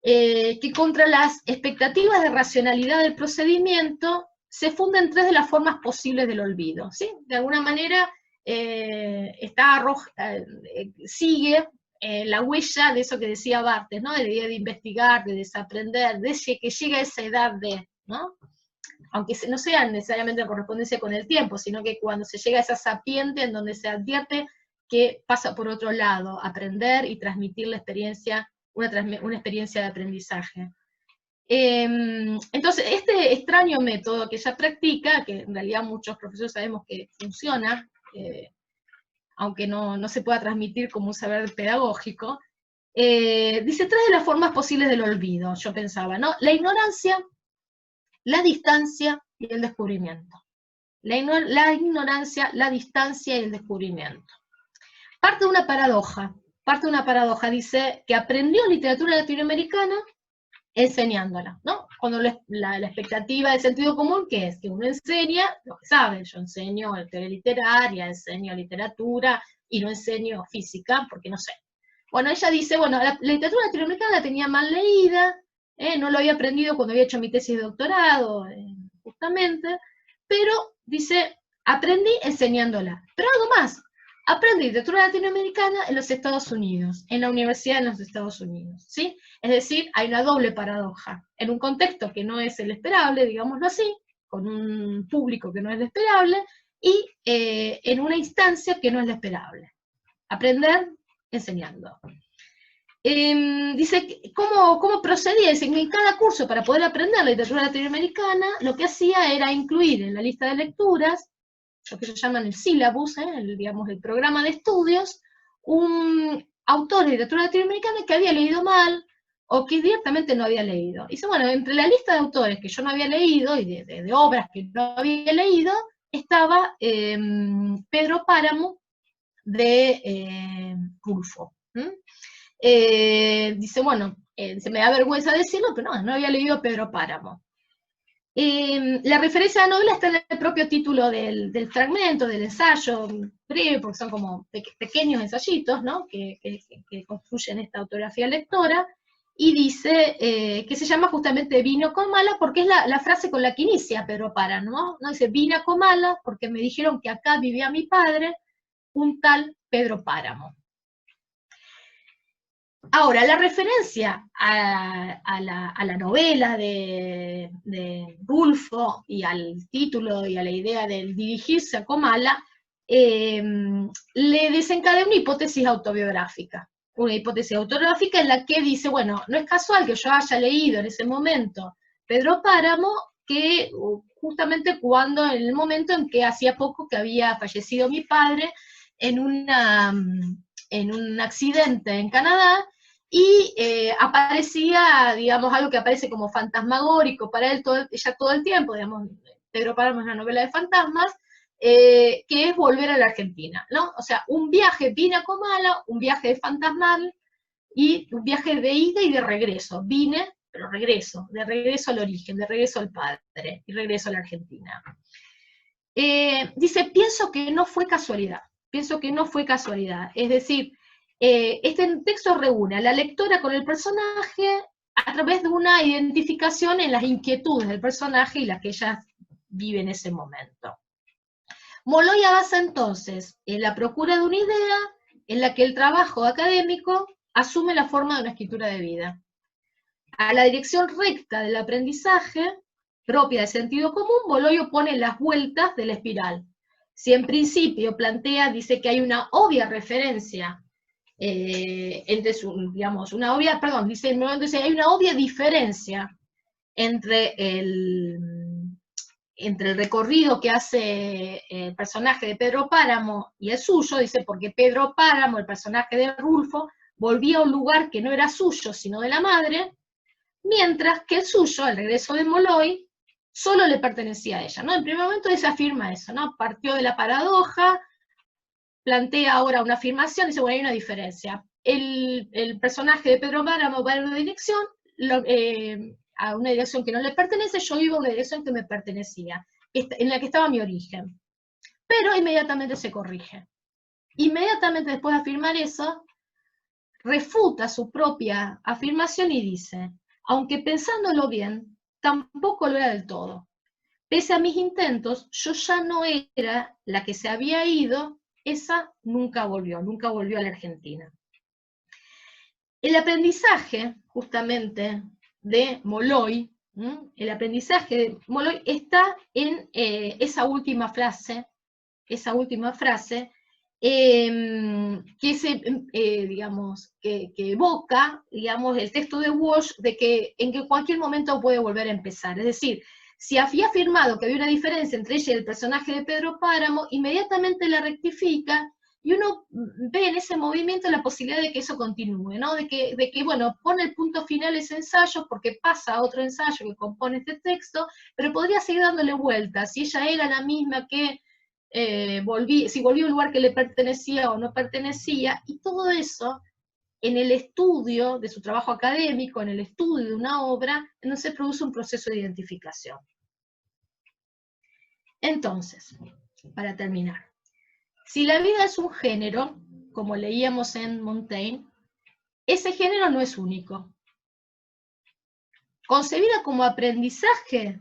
que contra las expectativas de racionalidad del procedimiento se funden tres de las formas posibles del olvido, ¿sí? De alguna manera sigue la huella de eso que decía Barthes, ¿no? De la idea de investigar, de desaprender, de que llega a esa edad de, ¿no? Aunque no sea necesariamente en correspondencia con el tiempo, sino que cuando se llega a esa sapiente en donde se advierte que pasa por otro lado, aprender y transmitir la experiencia, una experiencia de aprendizaje. Entonces, este extraño método que ella practica, que en realidad muchos profesores sabemos que funciona, aunque no se pueda transmitir como un saber pedagógico, dice tres de las formas posibles del olvido, yo pensaba, ¿no? La ignorancia, la distancia y el descubrimiento. La ignorancia, la distancia y el descubrimiento. Parte de una paradoja, dice que aprendió literatura latinoamericana enseñándola, ¿no? Cuando la expectativa del sentido común, ¿qué es? Que uno enseña lo que sabe. Yo enseño teoría literaria, enseño literatura, y no enseño física, porque no sé. Bueno, ella dice, bueno, la literatura latinoamericana la tenía mal leída, no lo había aprendido cuando había hecho mi tesis de doctorado, justamente, pero, dice, aprendí enseñándola. Pero algo más, aprendí literatura latinoamericana en los Estados Unidos, en la universidad en los Estados Unidos, ¿sí? Es decir, hay una doble paradoja. En un contexto que no es el esperable, digámoslo así, con un público que no es el esperable, y en una instancia que no es la esperable. Aprender enseñando. Dice, ¿cómo procedía? Dice que en cada curso, para poder aprender literatura latinoamericana, lo que hacía era incluir en la lista de lecturas, lo que ellos llaman el syllabus, digamos, el programa de estudios, un autor de literatura latinoamericana que había leído mal, o que directamente no había leído. Dice, bueno, entre la lista de autores que yo no había leído, y de obras que no había leído, estaba Pedro Páramo, de Rulfo. Dice, bueno, se me da vergüenza decirlo, pero no había leído Pedro Páramo. La referencia a la novela está en el propio título del fragmento, del ensayo breve, porque son como pequeños ensayitos, ¿no? que construyen esta autografía lectora, y dice que se llama justamente Vine a Comala, porque es la frase con la que inicia Pedro Páramo, ¿no? Dice, vine a Comala porque me dijeron que acá vivía mi padre, un tal Pedro Páramo. Ahora, la referencia a la novela de Rulfo y al título y a la idea de dirigirse a Comala, le desencadena una hipótesis autobiográfica. Una hipótesis autobiográfica en la que dice, bueno, no es casual que yo haya leído en ese momento Pedro Páramo, que justamente en el momento en que hacía poco que había fallecido mi padre en un accidente en Canadá, y aparecía, digamos, algo que aparece como fantasmagórico para él ya todo el tiempo, digamos, Pedro Páramo es una novela de fantasmas, que es volver a la Argentina, ¿no? O sea, un viaje vine a Comala, un viaje de fantasmal, y un viaje de ida y de regreso. Vine, pero regreso, de regreso al origen, de regreso al padre, y regreso a la Argentina. Dice, pienso que no fue casualidad, es decir, este texto reúne a la lectora con el personaje a través de una identificación en las inquietudes del personaje y las que ella vive en ese momento. Molloy avanza entonces en la procura de una idea en la que el trabajo académico asume la forma de una escritura de vida. A la dirección recta del aprendizaje, propia del sentido común, Molloy opone las vueltas de la espiral. Si en principio dice que hay una obvia referencia entre hay una obvia diferencia entre el recorrido que hace el personaje de Pedro Páramo y el suyo, dice, porque Pedro Páramo, el personaje de Rulfo, volvía a un lugar que no era suyo, sino de la madre, mientras que el suyo, el regreso de Molloy, solo le pertenecía a ella, ¿no? En primer momento se afirma eso, ¿no? Partió de la paradoja, plantea ahora una afirmación, dice, bueno, hay una diferencia. El personaje de Pedro Páramo va en una dirección, a una dirección que no le pertenece, yo iba a una dirección que me pertenecía, en la que estaba mi origen. Pero inmediatamente se corrige. Inmediatamente después de afirmar eso, refuta su propia afirmación y dice, aunque pensándolo bien, tampoco lo era del todo. Pese a mis intentos, yo ya no era la que se había ido, esa nunca volvió a la Argentina. El aprendizaje, justamente, de Molloy, el aprendizaje de Molloy está en esa última frase, que evoca, digamos, el texto de Walsh, de que en cualquier momento puede volver a empezar. Es decir, si había afirmado que había una diferencia entre ella y el personaje de Pedro Páramo, inmediatamente la rectifica, y uno ve en ese movimiento la posibilidad de que eso continúe, ¿no? De que bueno, pone el punto final ese ensayo, porque pasa a otro ensayo que compone este texto, pero podría seguir dándole vueltas, si ella era la misma que si volvía a un lugar que le pertenecía o no pertenecía, y todo eso en el estudio de su trabajo académico, en el estudio de una obra, entonces se produce un proceso de identificación. Entonces, para terminar, si la vida es un género, como leíamos en Montaigne, ese género no es único. Concebida como aprendizaje,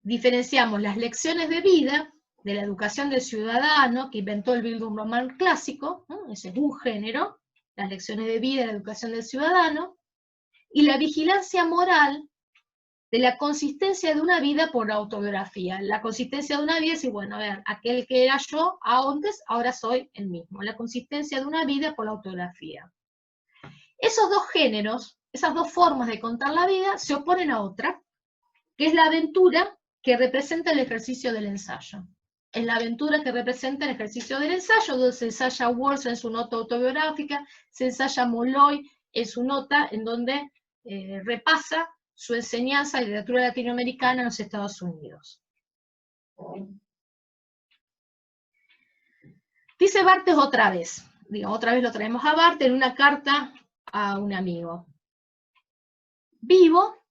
diferenciamos las lecciones de vida de la educación del ciudadano que inventó el Bildungsroman clásico, ¿no? Ese es un género, las lecciones de vida de la educación del ciudadano, y la vigilancia moral de la consistencia de una vida por la autobiografía. La consistencia de una vida es, bueno, a ver, aquel que era yo antes, ahora soy el mismo. La consistencia de una vida por la autobiografía. Esos dos géneros, esas dos formas de contar la vida, se oponen a otra, que es la aventura que representa el ejercicio del ensayo. Es la aventura que representa el ejercicio del ensayo, donde se ensaya Walsh en su nota autobiográfica, se ensaya Molloy en su nota, en donde repasa su enseñanza de literatura latinoamericana en los Estados Unidos. Dice Barthes otra vez lo traemos a Barthes en una carta a un amigo. Vivo,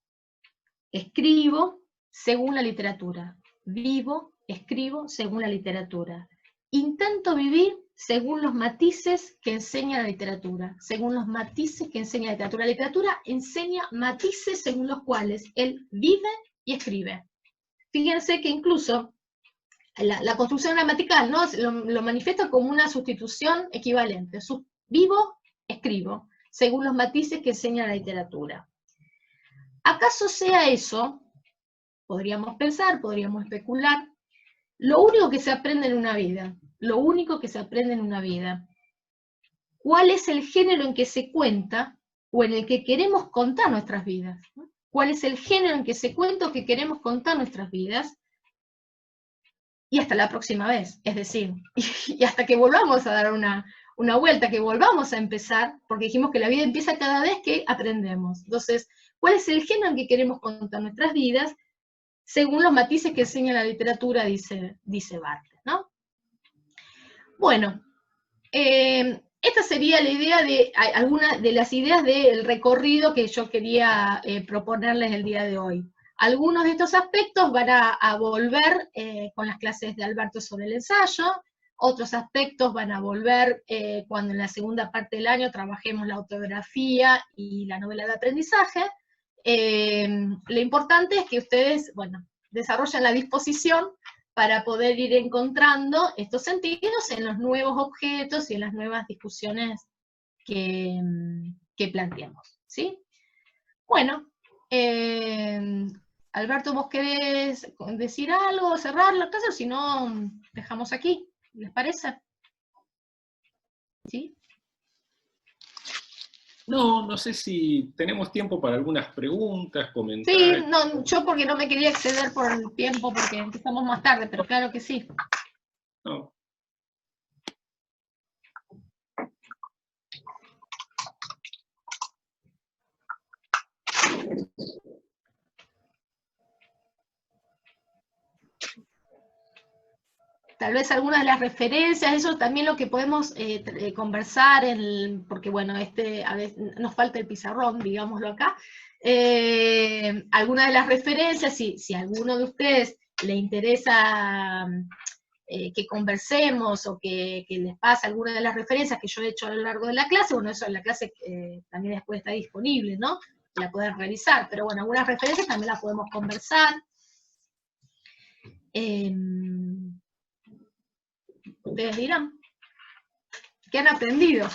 escribo, según la literatura. Vivo, escribo, según la literatura. Intento vivir según los matices que enseña la literatura. Según los matices que enseña la literatura. La literatura enseña matices según los cuales él vive y escribe. Fíjense que incluso la construcción gramatical, ¿no? lo manifiesta como una sustitución equivalente. Vivo, escribo, según los matices que enseña la literatura. ¿Acaso sea eso? Podríamos pensar, podríamos especular. Lo único que se aprende en una vida. Lo único que se aprende en una vida. ¿Cuál es el género en que se cuenta o en el que queremos contar nuestras vidas? ¿Cuál es el género en que se cuenta o que queremos contar nuestras vidas? Y hasta la próxima vez, es decir, y hasta que volvamos a dar una vuelta, que volvamos a empezar, porque dijimos que la vida empieza cada vez que aprendemos. Entonces, ¿cuál es el género en que queremos contar nuestras vidas? Según los matices que enseña la literatura, dice Barthes, ¿no? Bueno, esta sería la idea de algunas de las ideas del recorrido que yo quería proponerles el día de hoy. Algunos de estos aspectos van a volver con las clases de Alberto sobre el ensayo, otros aspectos van a volver cuando en la segunda parte del año trabajemos la autobiografía y la novela de aprendizaje. Lo importante es que ustedes, bueno, desarrollen la disposición para poder ir encontrando estos sentidos en los nuevos objetos y en las nuevas discusiones que planteemos, ¿sí? Bueno, Alberto, ¿vos querés decir algo, cerrar la clase, o si no, dejamos aquí? ¿Les parece? ¿Sí? No sé si tenemos tiempo para algunas preguntas, comentarios. Sí, no, yo porque no me quería exceder por el tiempo, porque empezamos más tarde, pero claro que sí. No. Tal vez algunas de las referencias, eso también lo que podemos conversar, porque bueno, a veces nos falta el pizarrón, digámoslo acá. Algunas de las referencias, si a alguno de ustedes le interesa que conversemos o que les pase alguna de las referencias que yo he hecho a lo largo de la clase, bueno, eso en la clase también después está disponible, ¿no? La pueden revisar, pero bueno, algunas referencias también las podemos conversar. Ustedes dirán, ¿qué han aprendido?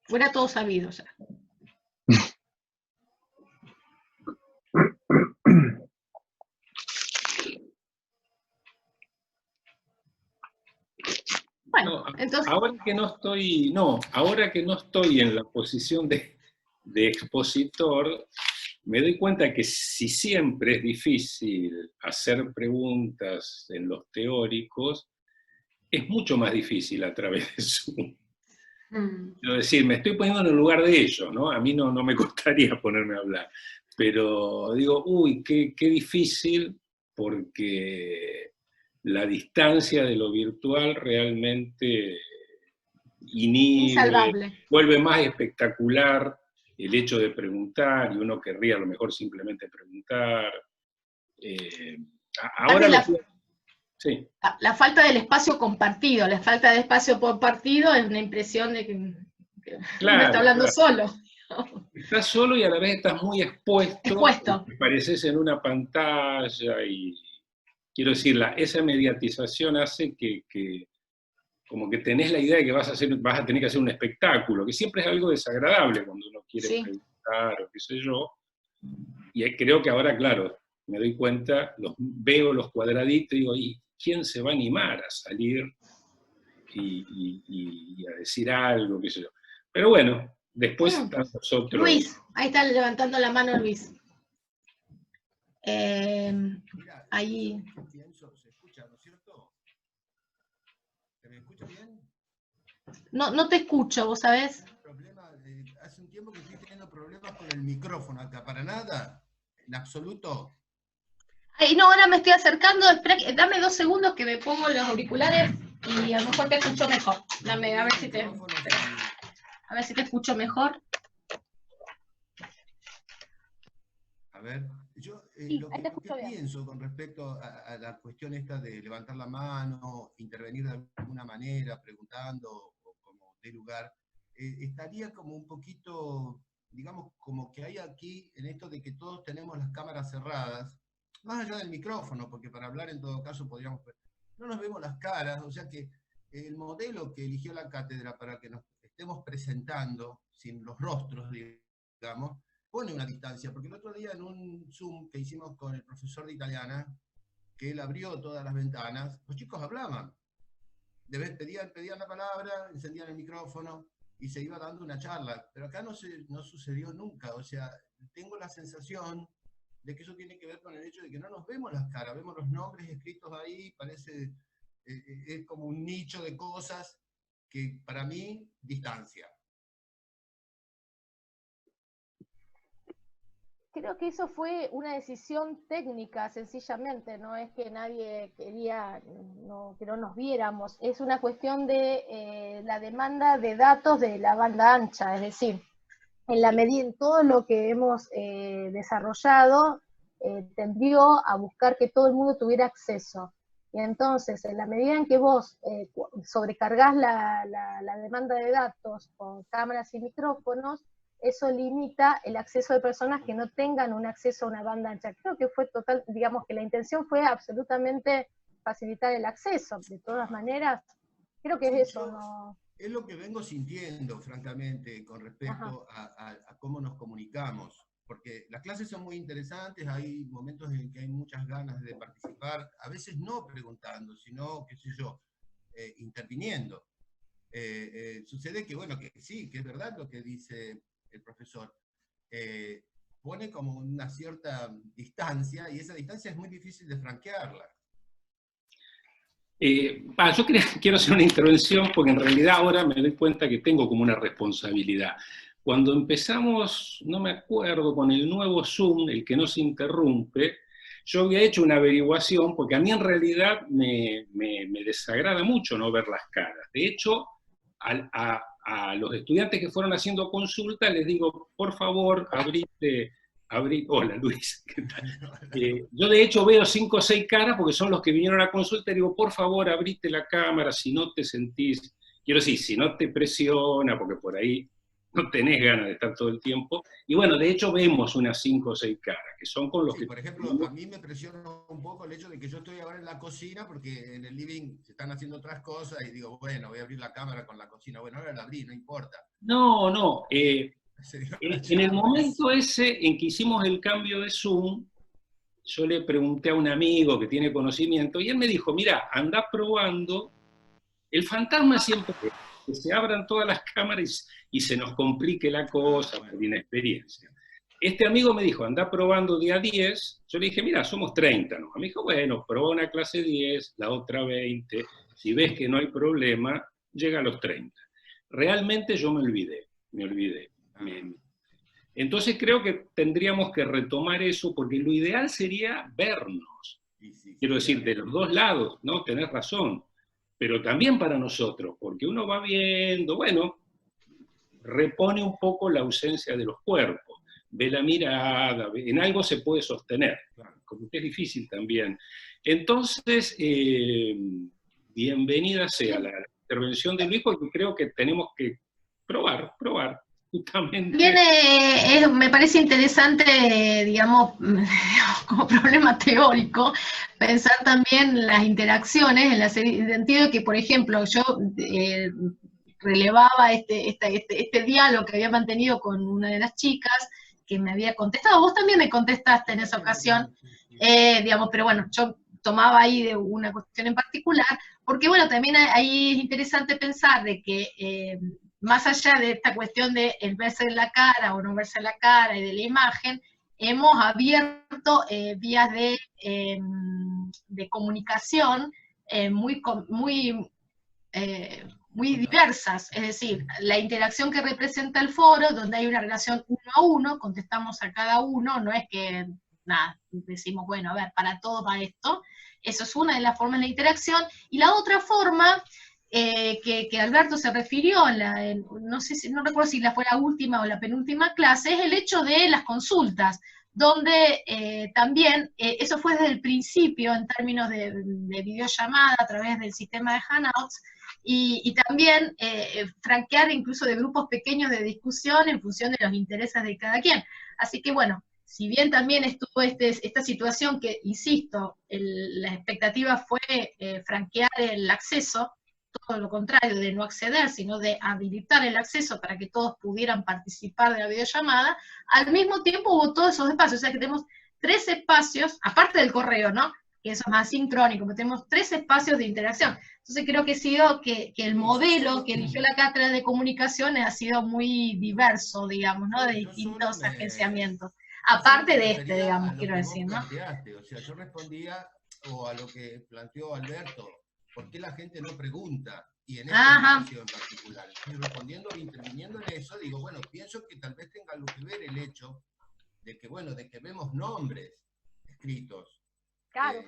Fuera todo sabido ya. Bueno, entonces... Ahora que no estoy en la posición de expositor, me doy cuenta que si siempre es difícil hacer preguntas en los teóricos, es mucho más difícil a través de Zoom. Quiero decir, me estoy poniendo en el lugar de ellos, ¿no? A mí no me costaría ponerme a hablar, pero digo, uy, qué difícil, porque la distancia de lo virtual realmente inhibe, vuelve más espectacular el hecho de preguntar, y uno querría a lo mejor simplemente preguntar. Ahora sí. La falta del espacio compartido, la falta de espacio compartido es una impresión de que Claro, uno está hablando solo. Estás solo y a la vez estás muy expuesto. Apareces en una pantalla y, quiero decir, esa mediatización hace que como que tenés la idea de que vas a tener que hacer un espectáculo, que siempre es algo desagradable cuando uno quiere preguntar, o qué sé yo. Y creo que ahora, claro, me doy cuenta, veo los cuadraditos y digo, ¿y quién se va a animar a salir y a decir algo, qué sé yo? Pero bueno, después están los otros. Luis, ahí está levantando la mano Luis. Mira, ahí. Pienso, ¿se escucha, no es cierto? ¿Se me escucha bien? No te escucho, ¿vos sabés? Hace un tiempo que estoy teniendo problemas con el micrófono acá, para nada, en absoluto. Ay, no, ahora me estoy acercando, espera, dame 2 segundos que me pongo los auriculares y a lo mejor te escucho mejor. Dame, a ver si te escucho mejor. A ver, yo Sí, lo ahí te que escucho bien. pienso con respecto a la cuestión esta de levantar la mano, intervenir de alguna manera, preguntando o como de lugar, estaría como un poquito, digamos, como que hay aquí en esto de que todos tenemos las cámaras cerradas, más allá del micrófono, porque para hablar en todo caso podríamos, no nos vemos las caras, o sea que el modelo que eligió la cátedra para que nos estemos presentando sin los rostros, digamos, pone una distancia, porque el otro día en un Zoom que hicimos con el profesor de italiana, que él abrió todas las ventanas, los chicos hablaban, pedían la palabra, encendían el micrófono y se iba dando una charla, pero acá no sucedió nunca, o sea, tengo la sensación de que eso tiene que ver con el hecho de que no nos vemos las caras, vemos los nombres escritos ahí, parece, es como un nicho de cosas que para mí distancia. Creo que eso fue una decisión técnica, sencillamente, no es que nadie quería que no nos viéramos, es una cuestión de la demanda de datos de la banda ancha, es decir, en la medida en todo lo que hemos desarrollado, tendió a buscar que todo el mundo tuviera acceso. Y entonces, en la medida en que vos sobrecargás la demanda de datos con cámaras y micrófonos, eso limita el acceso de personas que no tengan un acceso a una banda ancha. Creo que fue total, digamos que la intención fue absolutamente facilitar el acceso. De todas maneras, creo que es eso, ¿no? Es lo que vengo sintiendo, francamente, con respecto a cómo nos comunicamos. Porque las clases son muy interesantes, hay momentos en que hay muchas ganas de participar, a veces no preguntando, sino, qué sé yo, interviniendo. Sucede que, bueno, que sí, que es verdad lo que dice el profesor, pone como una cierta distancia, y esa distancia es muy difícil de franquearla. Yo quiero hacer una intervención porque en realidad ahora me doy cuenta que tengo como una responsabilidad. Cuando empezamos, no me acuerdo, con el nuevo Zoom, el que no se interrumpe, yo había hecho una averiguación porque a mí en realidad me desagrada mucho no ver las caras. De hecho, a los estudiantes que fueron haciendo consulta les digo, por favor, hola Luis, ¿qué tal? Yo de hecho veo 5 o 6 caras porque son los que vinieron a la consulta y digo, por favor, abrite la cámara si no te sentís, quiero decir, si no te presiona, porque por ahí no tenés ganas de estar todo el tiempo. Y bueno, de hecho vemos unas 5 o 6 caras, que son con los sí, que... Por ejemplo, a mí me presiona un poco el hecho de que yo estoy ahora en la cocina porque en el living se están haciendo otras cosas y digo, bueno, voy a abrir la cámara con la cocina. Bueno, ahora la abrí, no importa. No. En el momento ese en que hicimos el cambio de Zoom, yo le pregunté a un amigo que tiene conocimiento y él me dijo, mira, anda probando, el fantasma siempre es que se abran todas las cámaras y se nos complique la cosa por inexperiencia. Este amigo me dijo, anda probando día 10, yo le dije, mira, somos 30, ¿no? Me dijo, bueno, probá una clase 10, la otra 20, si ves que no hay problema, llega a los 30. Realmente yo me olvidé. Entonces creo que tendríamos que retomar eso, porque lo ideal sería vernos. Quiero decir, de los dos lados, ¿no? Tenés razón. Pero también para nosotros, porque uno va viendo, bueno, repone un poco la ausencia de los cuerpos, ve la mirada, en algo se puede sostener, como que es difícil también. Entonces, bienvenida sea la intervención de Luis, porque creo que tenemos que probar, justamente. También me parece interesante, digamos, como problema teórico, pensar también las interacciones, en el sentido de que, por ejemplo, yo relevaba este diálogo que había mantenido con una de las chicas, que me había contestado. Vos también me contestaste en esa ocasión, digamos, pero bueno, yo tomaba ahí de una cuestión en particular, porque bueno, también ahí es interesante pensar de que más allá de esta cuestión de el verse en la cara o no verse en la cara y de la imagen, hemos abierto vías de comunicación muy diversas, es decir, la interacción que representa el foro, donde hay una relación uno a uno, contestamos a cada uno, no es que, nada, decimos, bueno, a ver, para todo va esto, eso es una de las formas de interacción, y la otra forma, que Alberto se refirió, no sé no recuerdo si fue la última o la penúltima clase, es el hecho de las consultas, donde también, eso fue desde el principio en términos de videollamada a través del sistema de Hangouts, y también franquear incluso de grupos pequeños de discusión en función de los intereses de cada quien. Así que bueno, si bien también estuvo esta situación que, insisto, la expectativa fue franquear el acceso, todo lo contrario, de no acceder, sino de habilitar el acceso para que todos pudieran participar de la videollamada, al mismo tiempo hubo todos esos espacios, o sea que tenemos 3 espacios, aparte del correo, ¿no? Que eso es más sincrónico, pero tenemos 3 espacios de interacción. Entonces creo que el modelo que eligió la cátedra de comunicaciones ha sido muy diverso, digamos, ¿no? De distintos agenciamientos. Aparte de digamos, quiero decir, ¿no? O sea, yo respondía o a lo que planteó Alberto, ¿por qué la gente no pregunta? Y en este espacio en particular. Y respondiendo e interviniendo en eso, digo, bueno, pienso que tal vez tenga algo que ver el hecho de que, bueno, de que vemos nombres escritos. Claro.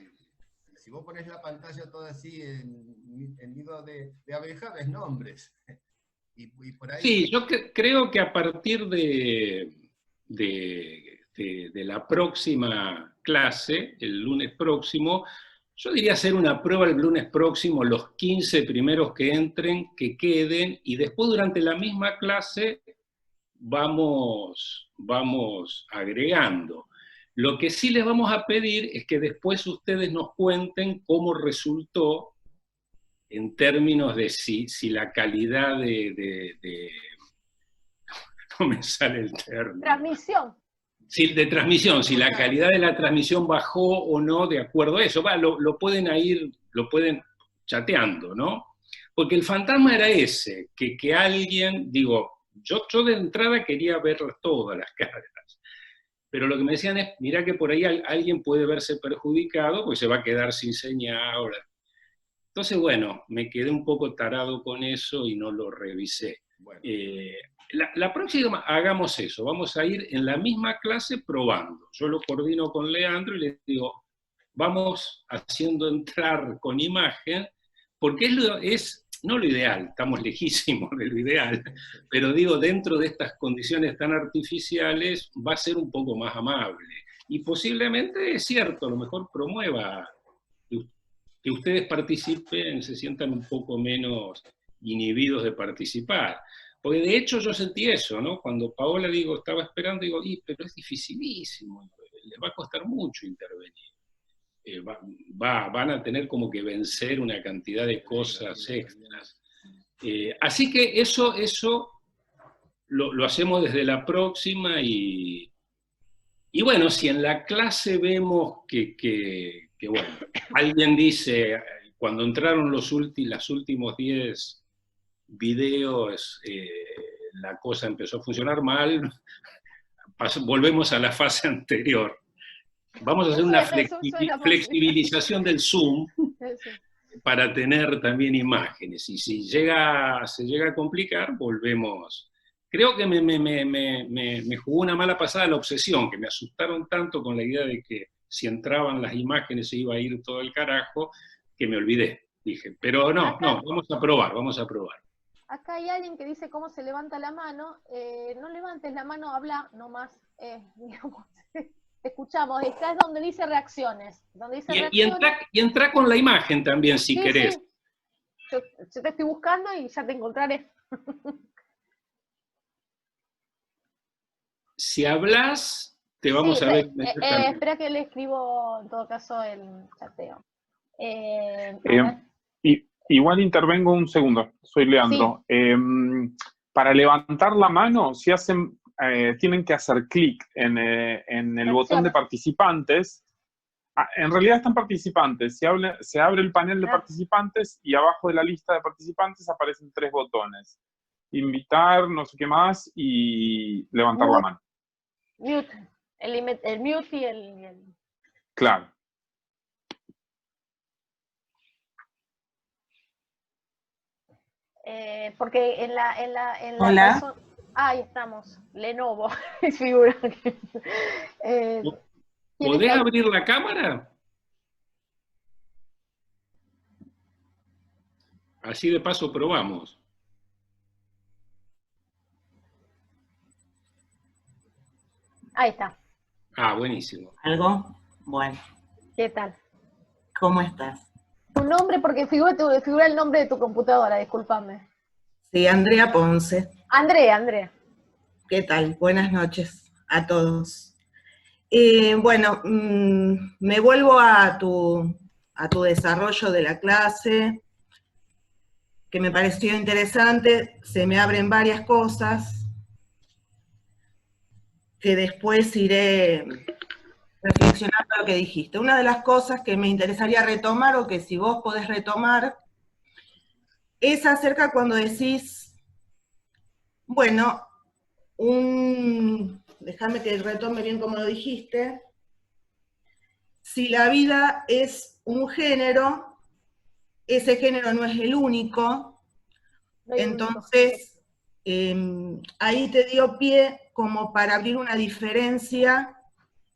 Si vos pones la pantalla toda así en nido de abeja, ves nombres. Y por ahí... Sí, yo creo que a partir de la próxima clase, el lunes próximo, yo diría hacer una prueba el lunes próximo, los 15 primeros que entren, que queden, y después durante la misma clase vamos agregando. Lo que sí les vamos a pedir es que después ustedes nos cuenten cómo resultó en términos de si la calidad no me sale el término. Transmisión. De transmisión, si la calidad de la transmisión bajó o no de acuerdo a eso. Lo pueden chateando, ¿no? Porque el fantasma era ese, que alguien, digo, yo de entrada quería ver todas las caras, pero lo que me decían es, mirá que por ahí alguien puede verse perjudicado, porque se va a quedar sin señal. Entonces, bueno, me quedé un poco tarado con eso y no lo revisé. Bueno. La próxima hagamos eso, vamos a ir en la misma clase probando. Yo lo coordino con Leandro y le digo, vamos haciendo entrar con imagen, porque es no lo ideal, estamos lejísimos de lo ideal, pero digo, dentro de estas condiciones tan artificiales va a ser un poco más amable. Y posiblemente, es cierto, a lo mejor promueva que ustedes participen, se sientan un poco menos inhibidos de participar. Porque de hecho yo sentí eso, ¿no? Cuando Paola, estaba esperando, pero es dificilísimo, les va a costar mucho intervenir. Van a tener como que vencer una cantidad de cosas extras. Así que eso lo hacemos desde la próxima y bueno, si en la clase vemos que bueno, alguien dice, cuando entraron los últimos 10 videos, la cosa empezó a funcionar mal, volvemos a la fase anterior. Vamos a hacer una flexibilización del Zoom para tener también imágenes. Y si se llega a complicar, volvemos. Creo que me jugó una mala pasada la obsesión, que me asustaron tanto con la idea de que si entraban las imágenes se iba a ir todo el carajo, que me olvidé. Dije, pero no, vamos a probar. Acá hay alguien que dice cómo se levanta la mano. No levantes la mano, habla nomás. Digamos, escuchamos, acá es donde dice reacciones. Y entra con la imagen también, si querés. Sí. Yo te estoy buscando y ya te encontraré. Si hablas, te vamos a ver. Espera que le escribo, en todo caso, el chateo. Igual intervengo un segundo, soy Leandro. Para levantar la mano, si hacen, tienen que hacer clic en el botón de participantes. En realidad están participantes, se abre el panel de participantes y abajo de la lista de participantes aparecen 3 botones. Invitar, no sé qué más, y levantar la mano. Mute, el mute y el... Claro. Porque en la Hola. ahí estamos, Lenovo, figura. ¿Podés abrir la cámara? Así de paso probamos. Ahí está. Ah, buenísimo. ¿Algo? Bueno. ¿Qué tal? ¿Cómo estás? Tu nombre, porque figura el nombre de tu computadora, discúlpame. Sí, Andrea Ponce. Andrea. ¿Qué tal? Buenas noches a todos. Bueno, me vuelvo a tu desarrollo de la clase, que me pareció interesante. Se me abren varias cosas que después iré reflexionando lo que dijiste. Una de las cosas que me interesaría retomar, o que si vos podés retomar, es acerca cuando decís, bueno, déjame que retome bien como lo dijiste, si la vida es un género, ese género no es el único, entonces ahí te dio pie como para abrir una diferencia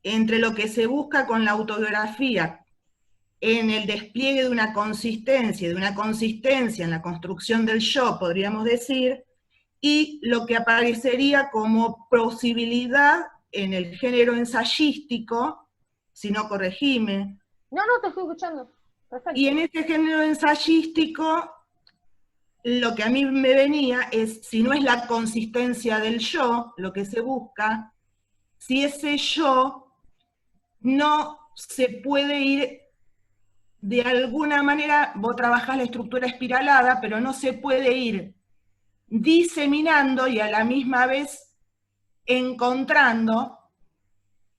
entre lo que se busca con la autobiografía en el despliegue de una consistencia en la construcción del yo, podríamos decir, y lo que aparecería como posibilidad en el género ensayístico, si no corregime. No, te estoy escuchando. Perfecto. Y en este género ensayístico, lo que a mí me venía es, si no es la consistencia del yo, lo que se busca, si ese yo no se puede ir, de alguna manera, vos trabajás la estructura espiralada, pero no se puede ir diseminando y a la misma vez encontrando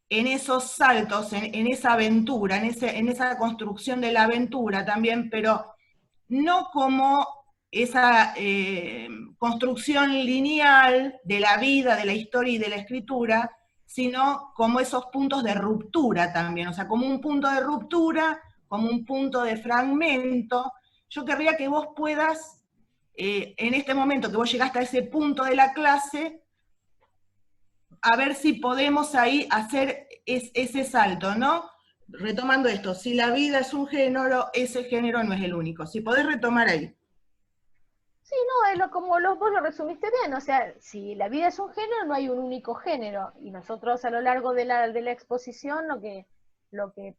en esos saltos, en esa aventura, en esa construcción de la aventura también, pero no como esa construcción lineal de la vida, de la historia y de la escritura, sino como esos puntos de ruptura también, o sea, como un punto de ruptura, como un punto de fragmento. Yo querría que vos puedas, en este momento que vos llegaste a ese punto de la clase, a ver si podemos ahí hacer ese salto, ¿no? Retomando esto, si la vida es un género, ese género no es el único. Si podés retomar ahí. Sí, no, es como vos lo resumiste bien, o sea, si la vida es un género, no hay un único género, y nosotros a lo largo de la exposición lo que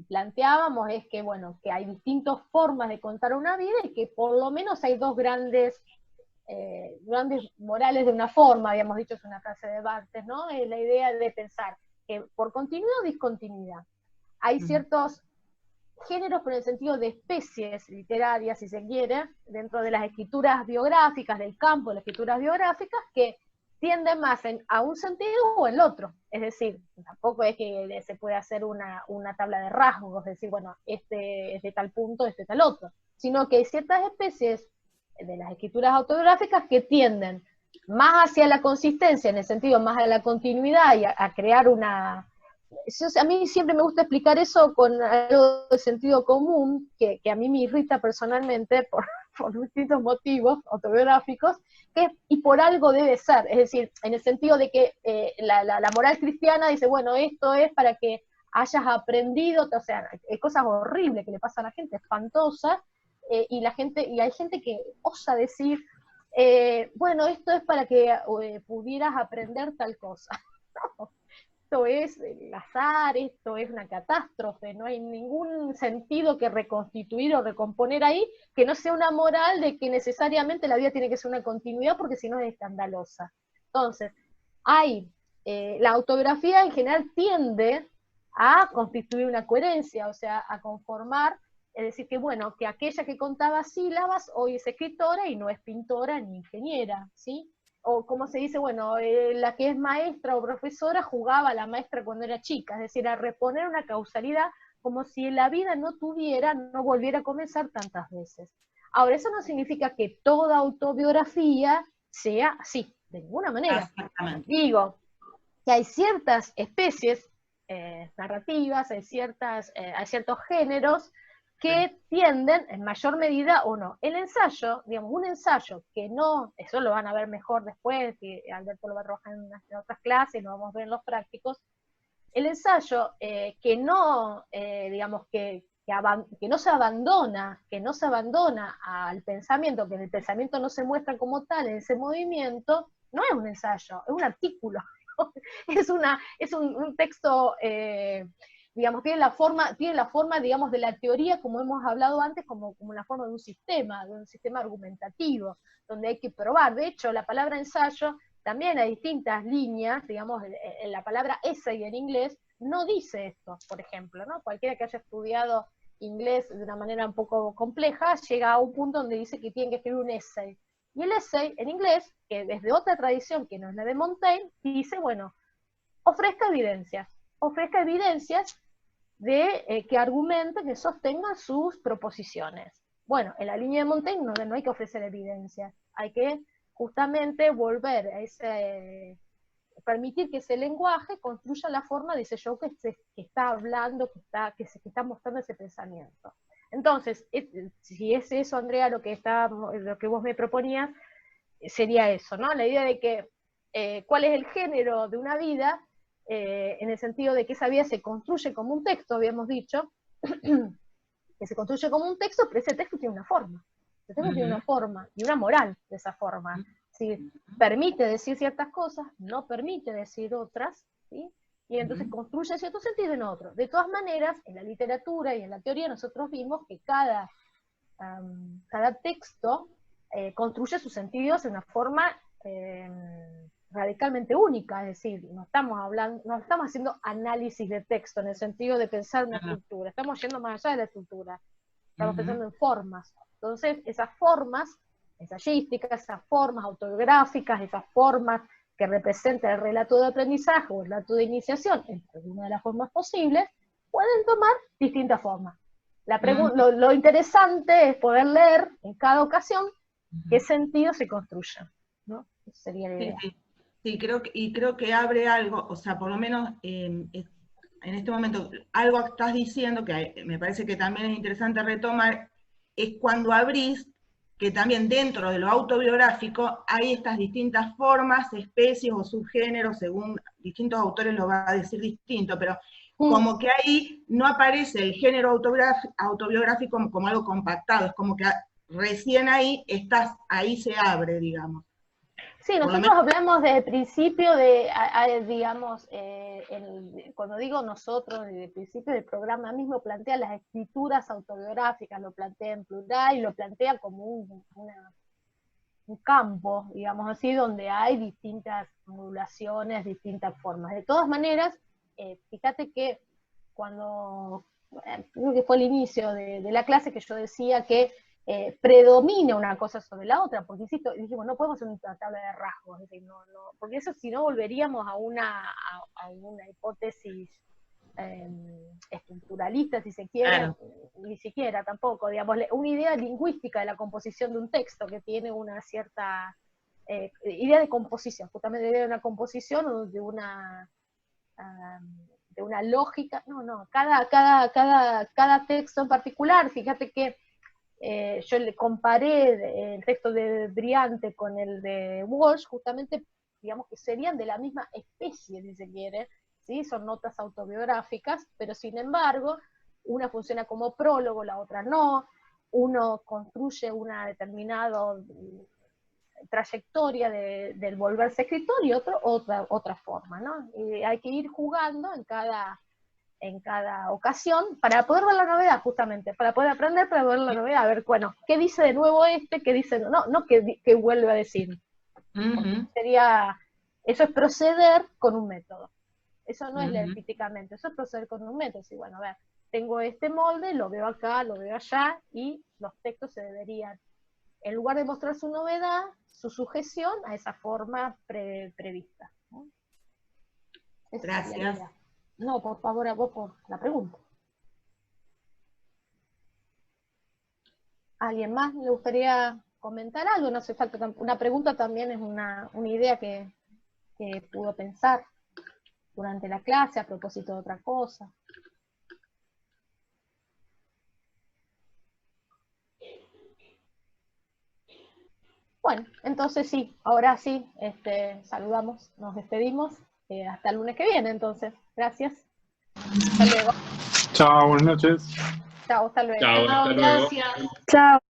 planteábamos es que, bueno, que hay distintas formas de contar una vida y que por lo menos hay dos grandes morales de una forma, habíamos dicho, es una frase de Barthes, ¿no? La idea de pensar que por continuidad o discontinuidad. Hay ciertos géneros, pero en el sentido de especies literarias, si se quiere, dentro de las escrituras biográficas, del campo de las escrituras biográficas, que tienden más a un sentido o el otro. Es decir, tampoco es que se puede hacer una tabla de rasgos, es decir, bueno, este es de tal punto, este es tal otro, sino que hay ciertas especies de las escrituras autobiográficas que tienden más hacia la consistencia, en el sentido más a la continuidad y a crear una... A mí siempre me gusta explicar eso con algo de sentido común, que a mí me irrita personalmente por distintos motivos autobiográficos, y por algo debe ser, es decir, en el sentido de que la moral cristiana dice, bueno, esto es para que hayas aprendido, o sea, hay cosas horribles que le pasan a la gente, espantosas, y hay gente que osa decir, bueno, esto es para que pudieras aprender tal cosa. No, esto es el azar, esto es una catástrofe, no hay ningún sentido que reconstituir o recomponer ahí, que no sea una moral de que necesariamente la vida tiene que ser una continuidad, porque si no es escandalosa. Entonces, la autobiografía en general tiende a constituir una coherencia, o sea, a conformar Es decir, que bueno, que aquella que contaba sílabas hoy es escritora y no es pintora ni ingeniera, ¿sí? O como se dice, bueno, la que es maestra o profesora jugaba a la maestra cuando era chica, es decir, a reponer una causalidad como si la vida no volviera a comenzar tantas veces. Ahora, eso no significa que toda autobiografía sea así, de ninguna manera. Exactamente. Digo que hay ciertas especies narrativas, hay ciertos géneros que tienden en mayor medida o no. El ensayo, digamos, un ensayo que no, eso lo van a ver mejor después, que Alberto lo va a trabajar en otras clases, lo vamos a ver en los prácticos, el ensayo que no, digamos, que no se abandona al pensamiento, que en el pensamiento no se muestra como tal en ese movimiento, no es un ensayo, es un artículo. es un texto, digamos, tiene la forma, digamos, de la teoría, como hemos hablado antes, como la forma de un sistema argumentativo, donde hay que probar. De hecho, la palabra ensayo, también hay distintas líneas, digamos, en la palabra essay en inglés, no dice esto, por ejemplo, ¿no? Cualquiera que haya estudiado inglés de una manera un poco compleja, llega a un punto donde dice que tiene que escribir un essay. Y el essay, en inglés, que desde otra tradición que no es la de Montaigne, dice, bueno, ofrezca evidencias que argumenten, que sostengan sus proposiciones. Bueno, en la línea de Montaigne no hay que ofrecer evidencias, hay que justamente volver a permitir que ese lenguaje construya la forma de ese yo que está hablando, que está mostrando ese pensamiento. Entonces, si es eso, Andrea, lo que vos me proponías, sería eso, ¿no? La idea de que cuál es el género de una vida, en el sentido de que esa vida se construye como un texto, habíamos dicho, que se construye como un texto, pero ese texto tiene una forma. Ese texto tiene una forma y una moral de esa forma. ¿Sí? Permite decir ciertas cosas, no permite decir otras, ¿sí? Y entonces construye cierto sentido en otro. De todas maneras, en la literatura y en la teoría nosotros vimos que cada texto construye sus sentidos de una forma radicalmente única, es decir, no estamos haciendo análisis de texto en el sentido de pensar una estructura, estamos yendo más allá de la estructura, estamos pensando en formas. Entonces, esas formas ensayísticas, esas formas autobiográficas, esas formas que representan el relato de aprendizaje o el relato de iniciación, entre una de las formas posibles, pueden tomar distintas formas. Lo interesante es poder leer en cada ocasión qué sentido se construye, ¿no? Esa sería la idea. Sí, creo que abre algo, o sea, por lo menos en este momento, algo que estás diciendo, que me parece que también es interesante retomar, es cuando abrís que también dentro de lo autobiográfico hay estas distintas formas, especies o subgéneros, según distintos autores lo va a decir distinto, pero como que ahí no aparece el género autobiográfico como algo compactado, es como que recién ahí se abre, digamos. Sí, nosotros hablamos desde el principio digamos, cuando digo nosotros, desde el principio del programa mismo plantea las escrituras autobiográficas, lo plantea en plural y lo plantea como un campo, digamos así, donde hay distintas modulaciones, distintas formas. De todas maneras, fíjate que creo que fue el inicio de la clase que yo decía que predomina una cosa sobre la otra, porque insisto, dijimos, no podemos hacer una tabla de rasgos, es decir, porque eso si no volveríamos a una hipótesis estructuralista, si se quiere, claro. Ni siquiera tampoco, digamos, una idea lingüística de la composición de un texto que tiene una cierta idea de composición, justamente idea de una composición o de una lógica, cada texto en particular, fíjate que yo le comparé el texto de Briante con el de Walsh, justamente, digamos que serían de la misma especie, si se quiere, ¿sí? Son notas autobiográficas, pero sin embargo, una funciona como prólogo, la otra no, uno construye una determinada trayectoria del volverse escritor y otro otra forma, ¿no? Y hay que ir jugando en cada ocasión, para poder ver la novedad, justamente, para poder aprender, para ver la novedad, a ver, bueno, ¿qué dice de nuevo qué dice? No que vuelve a decir. Eso es proceder con un método. Eso no es leer críticamente, eso es proceder con un método. Y bueno, a ver, tengo este molde, lo veo acá, lo veo allá, y los textos se deberían, en lugar de mostrar su novedad, su sujeción a esa forma prevista, ¿no? Esa sería la Gracias. idea. No, por favor, a vos por la pregunta. ¿Alguien más le gustaría comentar algo? No hace falta, una pregunta también es una idea que pudo pensar durante la clase a propósito de otra cosa. Bueno, entonces sí, ahora sí, saludamos, nos despedimos, hasta el lunes que viene, entonces. Gracias. Hasta luego. Chao, buenas noches. Chao, hasta luego. Chao, hasta luego. Gracias. Chao.